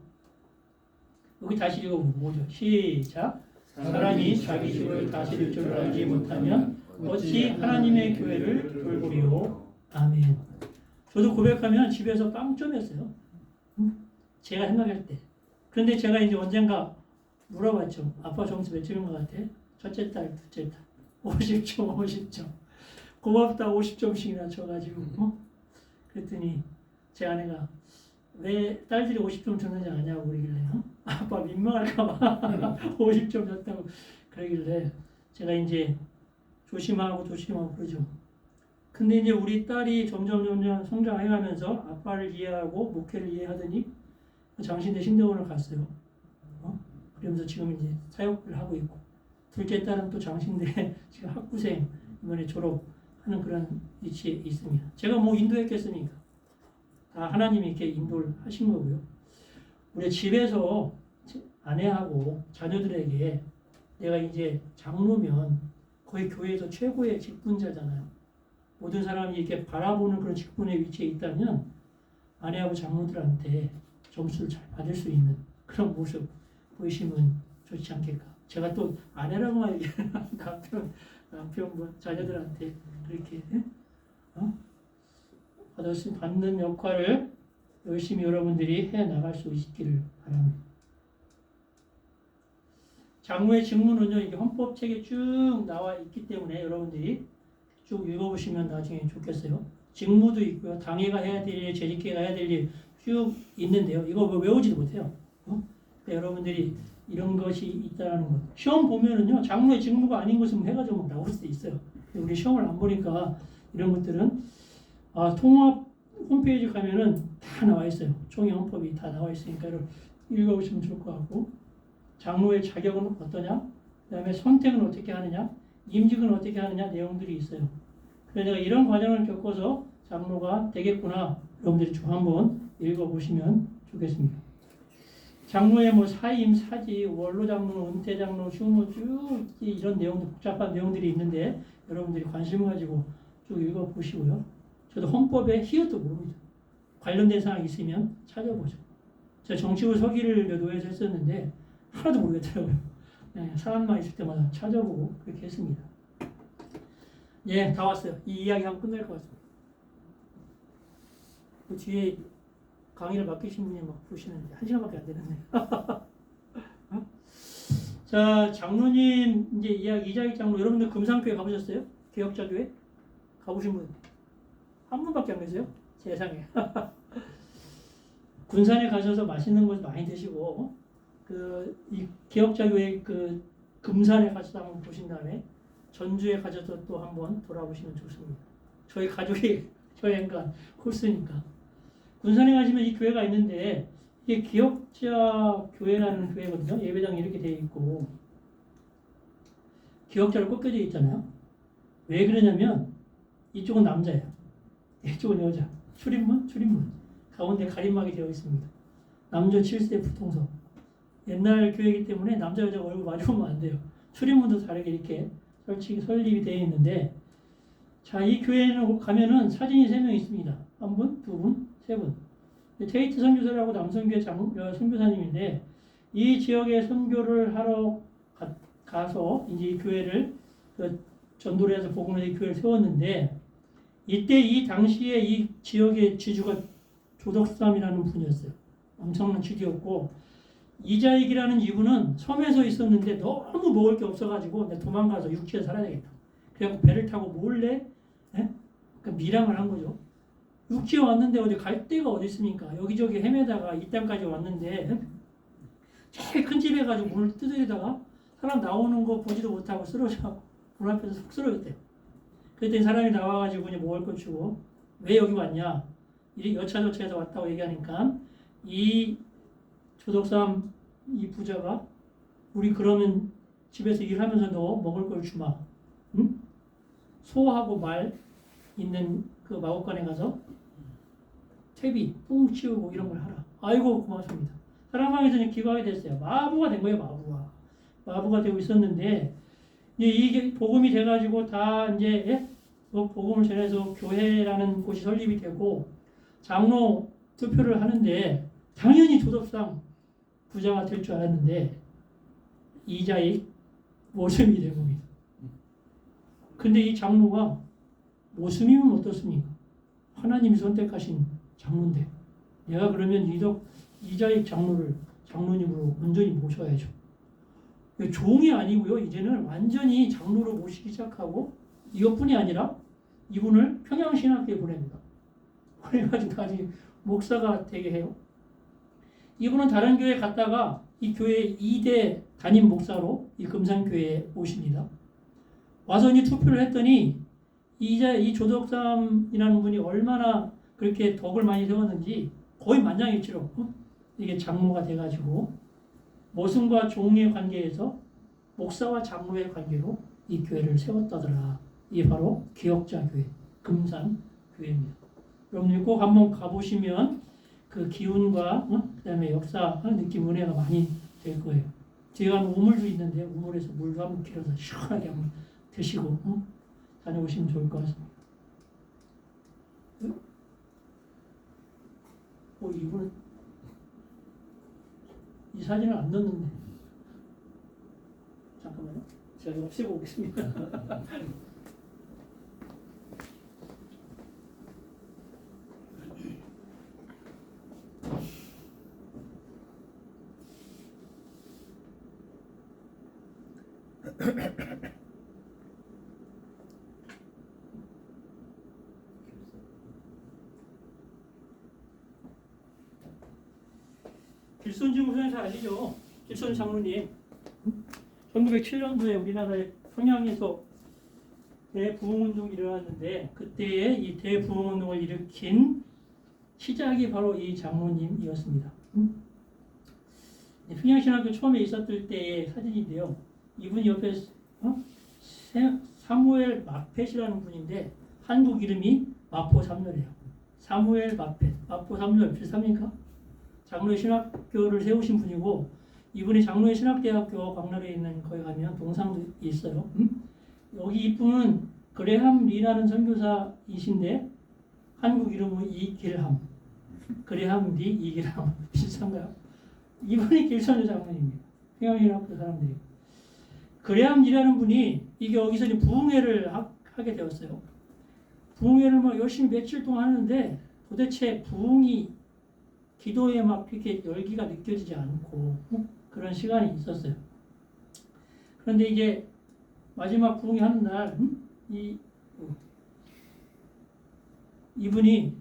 여기 다시 읽어보면 뭐죠? 시작. 사람이 자기 집을 다스릴 줄 알지 못하면 어찌 하나님의 교회를 돌보리요. 아멘. 저도 고백하면 집에서 빵점이었어요. 제가 생각할 때. 그런데 제가 이제 언젠가 물어봤죠. 아빠 점수 몇 점인 것 같아? 첫째 딸, 둘째 딸. 50점, 50점. 고맙다 50점씩이나 줘가지고. 그랬더니 제 아내가 왜 딸들이 50점 줬는지 아냐고 그러길래 아빠 민망할까봐 50점 줬다고 그러길래 제가 이제 조심하고 그러죠. 근데 이제 우리 딸이 점점 성장해가면서 아빠를 이해하고 목회를 이해하더니 장신대 신대원을 갔어요. 그러면서 지금 이제 사역을 하고 있고 둘째 딸은 또 장신대 지금 학부생 이번에 졸업하는 그런 위치에 있습니다. 제가 뭐 인도했겠습니까? 다 하나님이 이렇게 인도를 하신 거고요. 우리 집에서 아내하고 자녀들에게 내가 이제 장로면 거의 교회에서 최고의 직분자잖아요. 모든 사람이 이렇게 바라보는 그런 직분의 위치에 있다면 아내하고 장로들한테 점수를 잘 받을 수 있는 그런 모습 보이시면 좋지 않겠까. 제가 또 아내라고만 얘기하는 남편 자녀들한테 그렇게 받는 역할을 열심히 여러분들이 해 나갈 수 있기를 바랍니다. 장로의 직무는요, 이게 헌법책에 쭉 나와 있기 때문에 여러분들이 쭉 읽어보시면 나중에 좋겠어요. 직무도 있고요, 당회가 해야 될 일, 재직회가 해야 될 일 쭉 있는데요. 이거 외우지도 못해요. 그러니까 여러분들이 이런 것이 있다는 것. 시험 보면은요, 장로의 직무가 아닌 것은 해가지고 나올 수도 있어요. 우리 시험을 안 보니까 이런 것들은 통합 홈페이지 가면은 다 나와 있어요. 총회 헌법이 다 나와 있으니까 읽어보시면 좋을 것 같고, 장로의 자격은 어떠냐, 그다음에 선택은 어떻게 하느냐, 임직은 어떻게 하느냐 내용들이 있어요. 그래서 내가 이런 과정을 겪어서 장로가 되겠구나. 여러분들이 좀 한번 읽어보시면 좋겠습니다. 장로의 뭐 사임, 사지, 원로 장로, 은퇴 장로, 휴무 쭉 이런 내용들 복잡한 내용들이 있는데 여러분들이 관심을 가지고 쭉 읽어보시고요. 저도 헌법에 히읗도 모릅니다. 관련된 사항이 있으면 찾아보죠. 제가 정치부 서기를 노예에서 했었는데 하나도 모르겠더라고요. 네, 사람만 있을 때마다 찾아보고 그렇게 했습니다. 예, 다 왔어요. 이 이야기 하면 끝날 것 같습니다. 그 뒤에 강의를 맡기신 분이 막 보시는데 1시간밖에 안 되는데. 자, 장로님 이제 이자익 장로 여러분들 금산교회 가보셨어요? 개혁자교회 가보신 분 한 분밖에 안 계세요? 세상에. 군산에 가셔서 맛있는 것 많이 드시고 이 개혁자교회 그 금산에 가셔서 한번 보신 다음에 전주에 가셔서 또 한번 돌아보시면 좋습니다. 저희 가족이 여행간 코스니까. 군산에 가시면 이 교회가 있는데 이게 기억자 교회라는 교회거든요. 예배당이 이렇게 되어 있고 기억자로 꺾여져 있잖아요. 왜 그러냐면 이쪽은 남자예요. 이쪽은 여자. 출입문 가운데 가림막이 되어 있습니다. 남녀 7세 부통석. 옛날 교회이기 때문에 남자 여자가 얼굴 마주보면 안 돼요. 출입문도 다르게 이렇게 설립이 되어 있는데, 자, 이 교회는 가면은 사진이 3명 있습니다. 한 분, 두 분, 세 분. 테이트 선교사라고 남선교회 선교사님인데 이 지역에 선교를 하러 가서 이제 이 교회를 전도를 해서 복음을 해서 이 교회를 세웠는데, 이때 이 당시에 이 지역의 지주가 조덕삼이라는 분이었어요. 엄청난 주디였고, 이자익이라는 이분은 섬에서 있었는데 너무 먹을 게 없어가지고 도망가서 육지에 살아야 되겠다. 그래갖고 배를 타고 몰래 그러니까 밀항을 한 거죠. 육지에 왔는데 어디 갈 데가 어디 있습니까? 여기저기 헤매다가 이 땅까지 왔는데 제일 큰 집에 가지고 문을 두드리다가 사람 나오는 거 보지도 못하고 쓰러져 문 앞에서 속 쓰러졌대요. 그랬더니 사람이 나와가지고 이제 먹을 걸 주고 왜 여기 왔냐? 이 여차저차해서 왔다고 얘기하니까 이 조덕삼 이 부자가 우리 그러면 집에서 일하면서 너 먹을 걸 주마. 응? 소하고 말 있는 그 마곡간에 가서 퇴비, 똥 치우고 이런 걸 하라. 아이고 고맙습니다. 사람방에서는 기과가 됐어요. 마부가 된 거예요. 마부가 되고 있었는데 이제 이게 복음이 돼가지고 다 이제 예? 복음을 전해서 교회라는 곳이 설립이 되고 장로 투표를 하는데 당연히 조덕상 부자가 될 줄 알았는데 이자익 모슴이 된 겁니다. 근데 이 장로가 모슴이면 어떻습니까? 하나님이 선택하신 장로인데 내가 그러면 이자익 장로를 장로님으로 온전히 모셔야죠. 종이 아니고요. 이제는 완전히 장로로 모시기 시작하고 이것뿐이 아니라 이분을 평양신학교에 보냅니다. 그래가지고 나중에 목사가 되게 해요. 이분은 다른 교회 갔다가 이 교회 2대 담임 목사로 이 금산교회에 오십니다. 와서 이제 투표를 했더니 이 조덕삼이라는 분이 얼마나 그렇게 덕을 많이 세웠는지 거의 만장일치로 이게 장로가 돼가지고 모순과 종의 관계에서 목사와 장로의 관계로 이 교회를 세웠다더라. 이게 바로 기억자 교회, 금산 교회입니다. 여러분들 꼭 한번 가보시면 그 기운과 그다음에 역사 느낌 은혜가 많이 될 거예요. 제가 우물도 있는데 우물에서 물도 한번 길어서 시원하게 한번 드시고 다녀오시면 좋을 것 같습니다. 이분은 이 사진을 안 넣었는데 잠깐만요. 제가 없애고 오겠습니다. 길손주 목사님 잘 아시죠? 길손 장로님 1907년도에 우리나라의 평양에서 대부흥운동이 일어났는데 그때에 이 대부흥운동을 일으킨 시작이 바로 이 장로님이었습니다. 평양신학교 처음에 있었을 때의 사진인데요. 이분 옆에 사무엘 마펫이라는 분인데 한국 이름이 마포삼렬이에요. 사무엘 마펫, 마포삼렬 비슷합니까? 장로의 신학교를 세우신 분이고 이분이 장로의 신학대학교 광란에 있는 거기 가면 동상도 있어요. 여기 이분은 그레함 리라는 선교사이신데 한국 이름은 이길함, 그레함 리 이길함 비슷한가요? 이분이 길선교 장로입니다. 평양신학교 사람들이. 그레함 리라는 분이 이게 여기서 이제 부흥회를 하게 되었어요. 부흥회를 막 열심히 며칠 동안 하는데 도대체 부흥이 기도에 막 이렇게 열기가 느껴지지 않고 그런 시간이 있었어요. 그런데 이제 마지막 부흥회 하는 날 이분이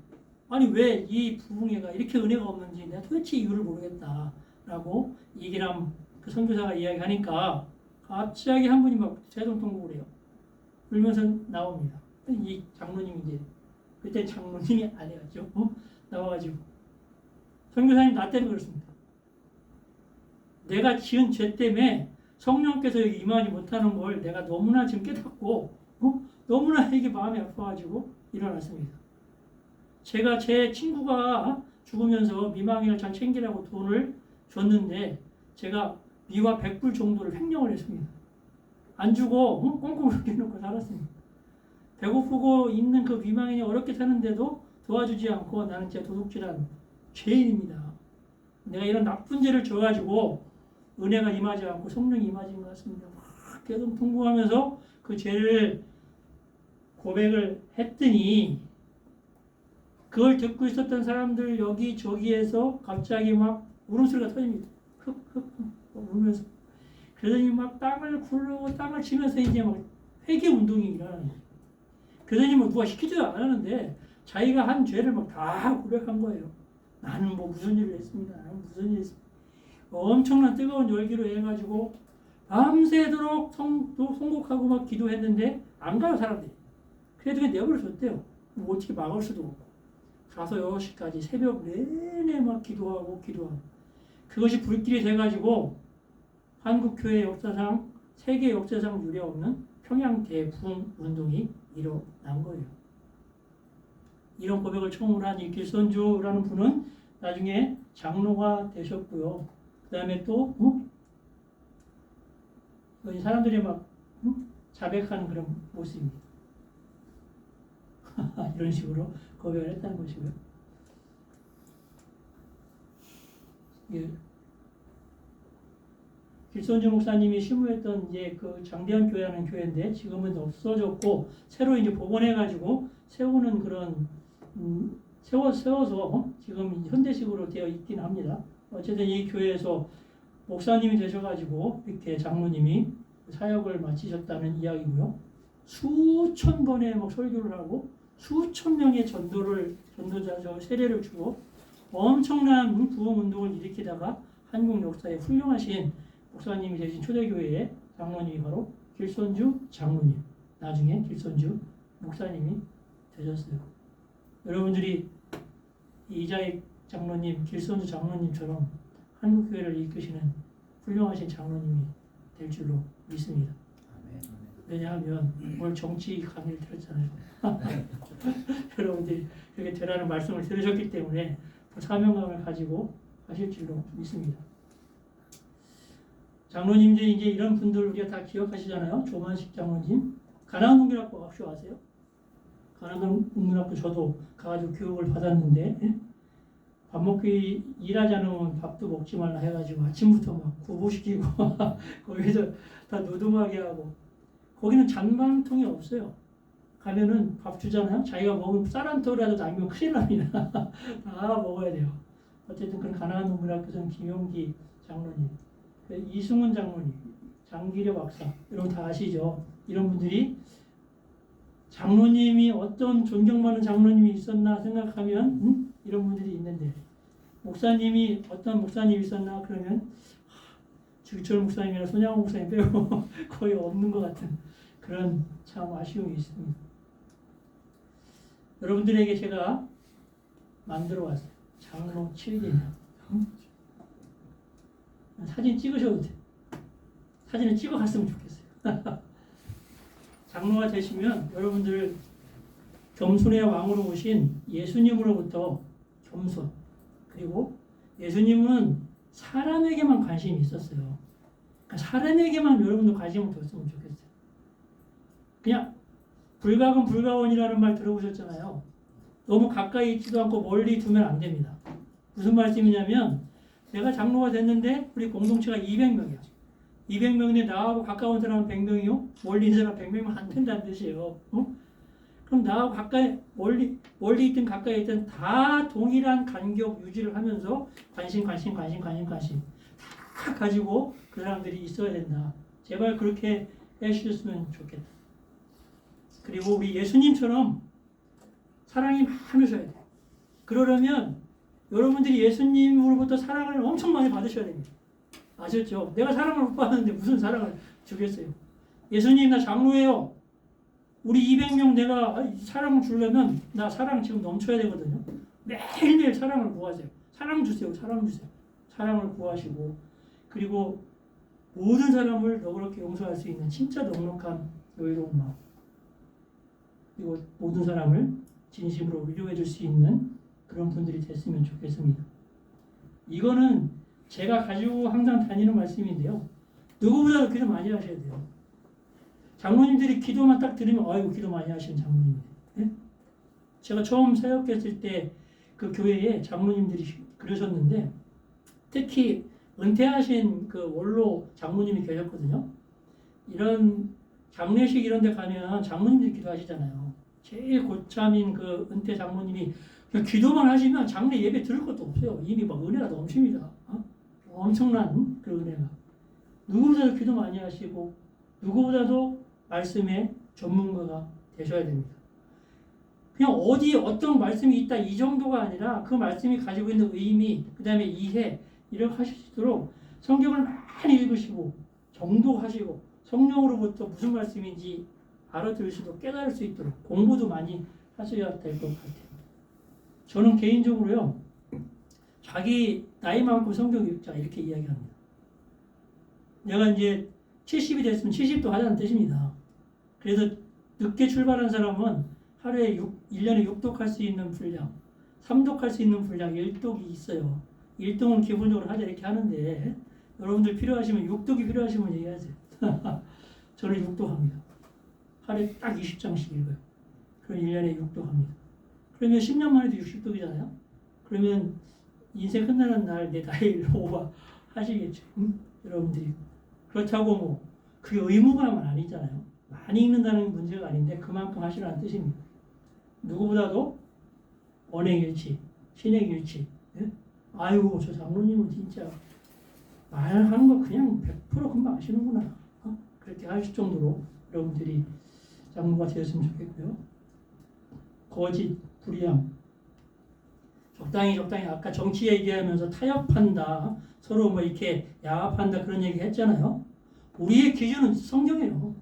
아니 왜 이 부흥회가 이렇게 은혜가 없는지 내가 도대체 이유를 모르겠다라고 이기람 그 선교사가 이야기하니까 갑자기 한 분이 막 대동통곡을 해요. 울면서 나옵니다. 이 장로님이 이제 그때 장로님이 아니었죠. 나와가지고 선교사님 나 때문에 그렇습니다. 내가 지은 죄 때문에 성령께서 여기 임하지 못하는 걸 내가 너무나 지금 깨닫고 너무나 이게 마음이 아파가지고 일어났습니다. 제가 제 친구가 죽으면서 미망인을 잘 챙기라고 돈을 줬는데 제가 미화 100불 정도를 횡령을 했습니다. 안 주고 꽁꽁 숨겨놓고 살았습니다. 배고프고 있는 그 미망인이 어렵게 사는데도 도와주지 않고 나는 진짜 도둑질한 죄인입니다. 내가 이런 나쁜 죄를 져가지고 은혜가 임하지 않고 성령이 임하진 것 같습니다. 막 계속 통곡하면서 그 죄를 고백을 했더니 그걸 듣고 있었던 사람들 여기저기에서 갑자기 막 울음소리가 터집니다. 울면서 그러더니 막 땅을 굴르고 땅을 치면서 이제 막 회개 운동이 일어나는 거예요. 교수님은 누가 시키지도 안 하는데 자기가 한 죄를 막 다 고백한 거예요. 나는 뭐 무슨 일을 했습니다. 나는 무슨 일을 했습니다. 엄청난 뜨거운 열기로 해가지고 밤새도록 송곡하고 막 기도했는데 안 가요 사람들이. 그래도 그냥 내버려줬대요. 뭐 어떻게 막을 수도 없고. 가서 6시까지 새벽 내내 막 기도하고 그것이 불길이 돼가지고 한국교회 역사상 세계 역사상 유례 없는 평양 대부흥 운동이 일어난 거예요. 이런 고백을 처음으로 한 이 길선주라는 분은 나중에 장로가 되셨고요. 그 다음에 또 사람들이 막 자백하는 그런 모습입니다. 이런 식으로 고백을 했다는 것이고요. 예. 길선주 목사님이 시무했던 이제 그 장대한 교회라는 교회인데 지금은 없어졌고 새로 이제 복원해가지고 세우는 그런 세워서 지금 현대식으로 되어 있긴 합니다. 어쨌든 이 교회에서 목사님이 되셔가지고 이렇게 장로님이 사역을 마치셨다는 이야기고요. 수천 번의 막 설교를 하고 수천 명의 전도자 세례를 주고 엄청난 부흥 운동을 일으키다가 한국 역사에 훌륭하신 목사님이 되신 초대교회의 장로님이 바로 길선주 장로님, 나중에 길선주 목사님이 되셨어요. 여러분들이 이자익 장로님, 길선주 장로님처럼 한국교회를 이끄시는 훌륭하신 장로님이 될 줄로 믿습니다. 왜냐하면 오늘 정치 강의를 들었잖아요. 여러분들이 그렇게 되라는 말씀을 들으셨기 때문에 사명감을 가지고 하실 줄로 믿습니다. 장로님들이 이제 이런 분들 우리가 다 기억하시잖아요. 조만식 장로님, 가나안동문학교 혹시 아세요? 가나안동문학교 저도 가가지고 교육을 받았는데 밥 먹기 일하지 않으면 밥도 먹지 말라 해가지고 아침부터 막 구보시키고 거기서 다 노동하게 하고 거기는 잔방통이 없어요. 가면은 밥 주잖아요. 자기가 먹은 쌀 한 톨이라도 남기면 큰일 납니다. 다 먹어야 돼요. 어쨌든 그런 가나안동문학교에서는 김용기 장로님, 이승훈 장로님, 장기려 박사 여러분 다 아시죠? 이런 분들이 장로님이 어떤 존경받는 장로님이 있었나 생각하면 이런 분들이 있는데 목사님이 어떤 목사님이 있었나 그러면 주기철 목사님이나 손양호 목사님 빼고 거의 없는 것 같은 그런 참 아쉬움이 있습니다. 여러분들에게 제가 만들어 왔어요. 장로 7개명. 사진 찍으셔도 돼요. 사진을 찍어 갔으면 좋겠어요. 장로가 되시면 여러분들 겸손의 왕으로 오신 예수님으로부터 겸손, 그리고 예수님은 사람에게만 관심이 있었어요. 그러니까 사람에게만 여러분도 관심을 뒀으면 좋겠어요. 그냥 불가근 불가원이라는 말 들어보셨잖아요. 너무 가까이 있지도 않고 멀리 두면 안 됩니다. 무슨 말씀이냐면 내가 장로가 됐는데 우리 공동체가 200명이야. 200명인데 나하고 가까운 사람은 100명이요? 멀리 있는 사람 100명이면 안 된다는 뜻이에요. 그럼 나하고 가까이 멀리 있든 가까이 있든 다 동일한 간격 유지를 하면서 관심 다 가지고 그 사람들이 있어야 된다. 제발 그렇게 해주셨으면 좋겠다. 그리고 우리 예수님처럼 사랑이 많으셔야 돼요. 그러려면 여러분들이 예수님으로부터 사랑을 엄청 많이 받으셔야 됩니다. 아셨죠? 내가 사랑을 못 받았는데 무슨 사랑을 주겠어요? 예수님 나 장로예요. 우리 200명 내가 사랑을 주려면 나 사랑 지금 넘쳐야 되거든요. 매일매일 사랑을 구하세요. 사랑 주세요. 사랑을 구하시고 그리고 모든 사람을 너그럽게 용서할 수 있는 진짜 넉넉한 여유로운 마음, 그리고 모든 사람을 진심으로 위로해 줄 수 있는 그런 분들이 됐으면 좋겠습니다. 이거는 제가 가지고 항상 다니는 말씀인데요. 누구보다도 기도 많이 하셔야 돼요. 장로님들이 기도만 딱 들으면 아이고 기도 많이 하시는 장로님이네. 네? 제가 처음 사역했을 때 그 교회에 장로님들이 그러셨는데 특히 은퇴하신 그 원로 장로님이 계셨거든요. 이런 장례식 이런 데 가면 장로님들이 기도하시잖아요. 제일 고참인 그 은퇴 장로님이 그냥 기도만 하시면 장례 예배 들을 것도 없어요. 이미 막 은혜가 넘칩니다. 엄청난 그 은혜가. 누구보다도 기도 많이 하시고 누구보다도 말씀의 전문가가 되셔야 됩니다. 그냥 어디 어떤 말씀이 있다 이 정도가 아니라 그 말씀이 가지고 있는 의미, 그 다음에 이해 이렇게 하실 수 있도록 성경을 많이 읽으시고 정독하시고 성령으로부터 무슨 말씀인지 알아들을 수도 깨달을 수 있도록 공부도 많이 하셔야 될 것 같아요. 저는 개인적으로요. 자기 나이만큼 성경 읽자 이렇게 이야기합니다. 내가 이제 70이 됐으면 70도 하자는 뜻입니다. 그래서 늦게 출발한 사람은 하루에 1년에 6독 할 수 있는 분량, 3독 할 수 있는 분량 1독이 있어요. 1독은 기본적으로 하자 이렇게 하는데 여러분들 필요하시면 6독이 필요하시면 얘기하세요. 저는 6독 합니다. 하루에 딱 20장씩 읽어요. 그럼 1년에 6독 합니다. 그러면 10년 만에도 60독이잖아요. 그러면 인생 끝나는 날 내 나이를 오버 하시겠죠. 여러분들이. 그렇다고 뭐 그게 의무가만 아니잖아요. 많이 읽는다는 문제가 아닌데 그만큼 하시라는 뜻입니다. 누구보다도 언행일치, 신행일치. 예? 아이고 저 장로님은 진짜 말하는 거 그냥 100% 금방 아시는구나. 그렇게 하실 정도로 여러분들이 장로가 되었으면 좋겠고요. 거짓, 불의함. 적당히 아까 정치 얘기하면서 타협한다. 서로 뭐 이렇게 야합한다 그런 얘기 했잖아요. 우리의 기준은 성경이에요.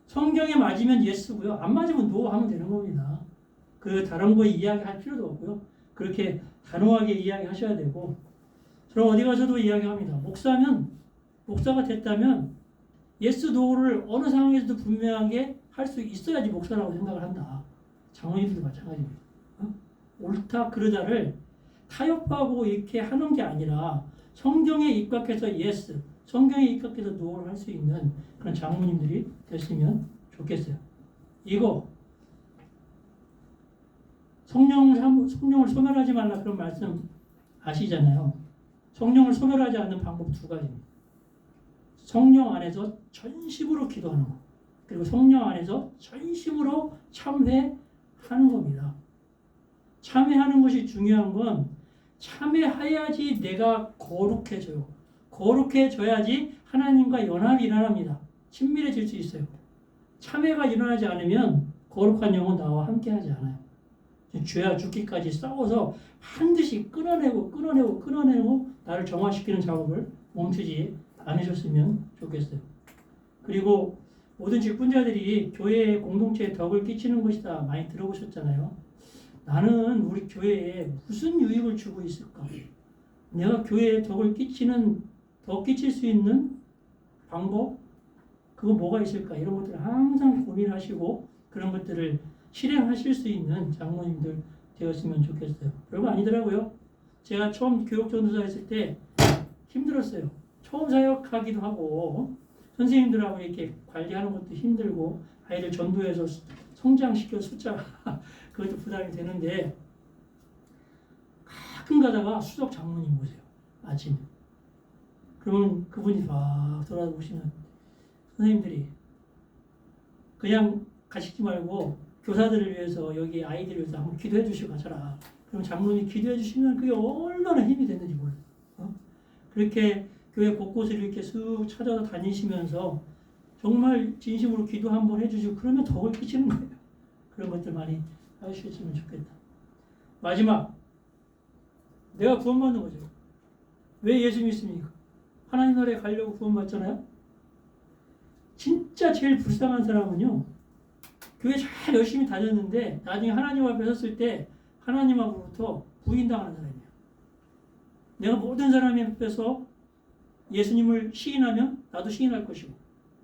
성경에 맞으면 예스고요. 안 맞으면 노 하면 되는 겁니다. 그 다른 거 이야기할 필요도 없고요. 그렇게 단호하게 이야기하셔야 되고 저는 어디 가서도 이야기합니다. 목사가 됐다면 예스 노를 어느 상황에서도 분명하게 할 수 있어야지 목사라고 생각을 한다. 장로님들도 마찬가지입니다. 옳다 그르다를 타협하고 이렇게 하는 게 아니라 성경에 입각해서 예스, 성경에 입각해서 노를 할 수 있는 그런 장로님들이 됐으면 좋겠어요. 이거 성령을 소멸하지 말라 그런 말씀 아시잖아요. 성령을 소멸하지 않는 방법 두 가지입니다. 성령 안에서 전심으로 기도하는 것, 그리고 성령 안에서 전심으로 참회하는 겁니다. 참회하는 것이 중요한 건 참회해야지 내가 거룩해져요. 거룩해져야지 하나님과 연합이 일어납니다. 친밀해질 수 있어요. 참회가 일어나지 않으면 거룩한 영은 나와 함께하지 않아요. 죄와 죽기까지 싸워서 반드시 끊어내고 나를 정화시키는 작업을 멈추지 않으셨으면 좋겠어요. 그리고 모든 직분자들이 교회의 공동체에 덕을 끼치는 것이다 많이 들어보셨잖아요. 나는 우리 교회에 무슨 유익을 주고 있을까? 내가 교회에 덕을 끼칠 수 있는 방법? 그거 뭐가 있을까? 이런 것들을 항상 고민하시고 그런 것들을 실행하실 수 있는 장로님들 되었으면 좋겠어요. 별거 아니더라고요. 제가 처음 교육전도사 했을 때 힘들었어요. 처음 사역하기도 하고 선생님들하고 이렇게 관리하는 것도 힘들고 아이들 전도해서 성장시켜 숫자 그것도 부담이 되는데 가끔 가다가 수석 장로님 보세요. 아침에. 그러면 그분이 막 돌아보시면 선생님들이 그냥 가시지 말고 교사들을 위해서 여기 아이들을 위해서 한번 기도해 주시고 가셔라. 그럼 장로님이 기도해 주시면 그게 얼마나 힘이 됐는지 몰라요. 그렇게 교회 곳곳을 이렇게 쑥 찾아서 다니시면서 정말 진심으로 기도 한번 해주시고 그러면 덕을 끼치는 거예요. 그런 것들 많이 하셨으면 좋겠다. 마지막, 내가 구원받는 거죠. 왜 예수 믿습니까? 하나님 나라에 가려고 구원받잖아요. 진짜 제일 불쌍한 사람은요, 교회 잘 열심히 다녔는데 나중에 하나님 앞에 섰을 때 하나님 앞으로부터 부인당하는 사람이에요. 내가 모든 사람 앞에서 예수님을 시인하면 나도 시인할 것이고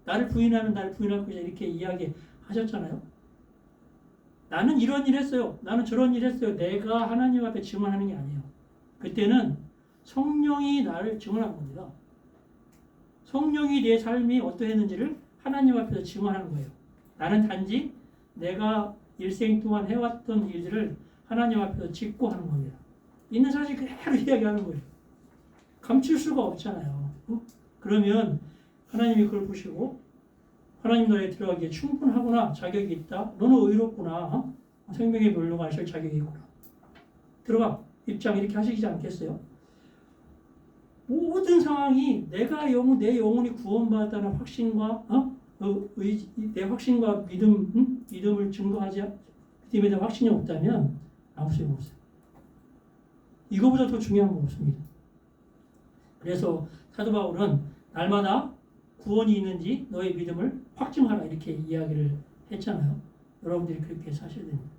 나를 부인하면 나를 부인할 것이다 이렇게 이야기하셨잖아요. 나는 이런 일 했어요. 나는 저런 일 했어요. 내가 하나님 앞에 증언하는 게 아니에요. 그때는 성령이 나를 증언한 겁니다. 성령이 내 삶이 어떠했는지를 하나님 앞에서 증언하는 거예요. 나는 단지 내가 일생 동안 해왔던 일들을 하나님 앞에서 짚고 하는 겁니다. 있는 사실 그대로 이야기하는 거예요. 감출 수가 없잖아요. 그러면 하나님이 그걸 보시고 하나님 나라에 들어가기에 충분하구나. 자격이 있다. 너는 의롭구나. 생명의 멸로 가실 자격이 있구나. 들어가. 입장 이렇게 하시지 않겠어요? 모든 상황이 내 영혼이 구원받았다는 확신과 내 확신과 믿음을 증거하지 믿음에 대한 확신이 없다면 아무 소용 없어요. 이거보다 더 중요한 거 없습니다. 그래서 사도 바울은 날마다 구원이 있는지 너의 믿음을 확증하라 이렇게 이야기를 했잖아요. 여러분들이 그렇게 사셔야 됩니다.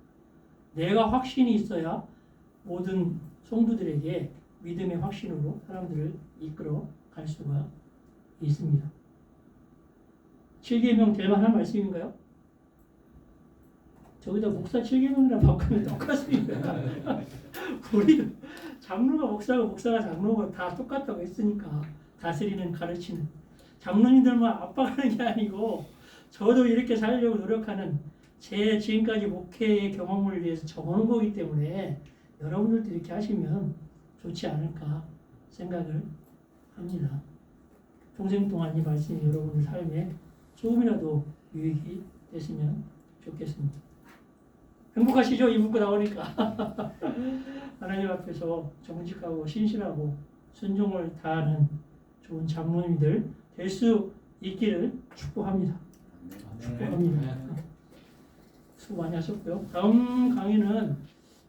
내가 확신이 있어야 모든 성도들에게 믿음의 확신으로 사람들을 이끌어 갈 수가 있습니다. 7계명 될 만한 말씀인가요? 저기다 목사 7계명이랑 바꾸면 똑같습니다. 우리도 장로가 목사가, 목사가 장로가 다 똑같다고 했으니까 다스리는 가르치는 장로님들만 압박하는 게 아니고 저도 이렇게 살려고 노력하는 제 지금까지 목회의 경험을 위해서 적어놓은 거기 때문에 여러분들도 이렇게 하시면 좋지 않을까 생각을 합니다. 평생 동안 이 말씀이 여러분의 삶에 조금이라도 유익이 됐으면 좋겠습니다. 행복하시죠? 이 문구 나오니까. 하나님 앞에서 정직하고 신실하고 순종을 다하는 좋은 장로님들 될 수 있기를 축복합니다. 축복합니다. 수고 많이 하셨고요. 다음 강의는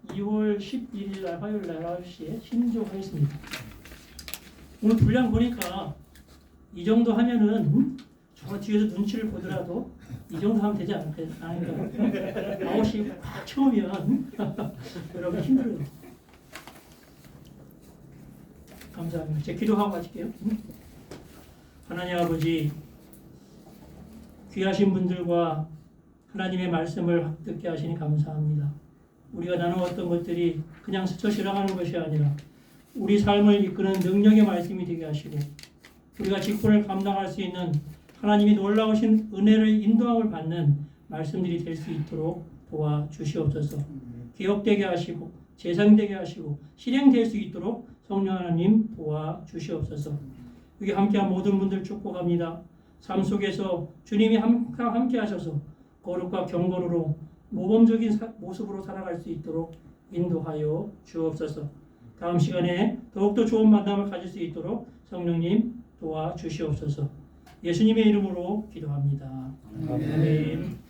2월 11일 날 화요일 날 9시에 신조하겠습니다. 오늘 분량 보니까 이 정도 하면은 저 뒤에서 눈치를 보더라도 이 정도 하면 되지 않을까? 9시 꽉 채우면 여러분 힘들어요. 감사합니다. 이제 기도하고 마칠게요. 하나님 아버지, 귀하신 분들과 하나님의 말씀을 듣게 하시니 감사합니다. 우리가 나누었던 것들이 그냥 스쳐 지나가는 것이 아니라 우리 삶을 이끄는 능력의 말씀이 되게 하시고 우리가 직분을 감당할 수 있는 하나님이 놀라우신 은혜를 인도함을 받는 말씀들이 될 수 있도록 도와주시옵소서. 기억되게 하시고 재생되게 하시고 실행될 수 있도록 성령 하나님 도와주시옵소서. 여기 함께한 모든 분들 축복합니다. 삶 속에서 주님이 함께 하셔서 거룩과 경건으로 모범적인 모습으로 살아갈 수 있도록 인도하여 주옵소서. 다음 시간에 더욱더 좋은 만남을 가질 수 있도록 성령님 도와주시옵소서. 예수님의 이름으로 기도합니다. 아멘.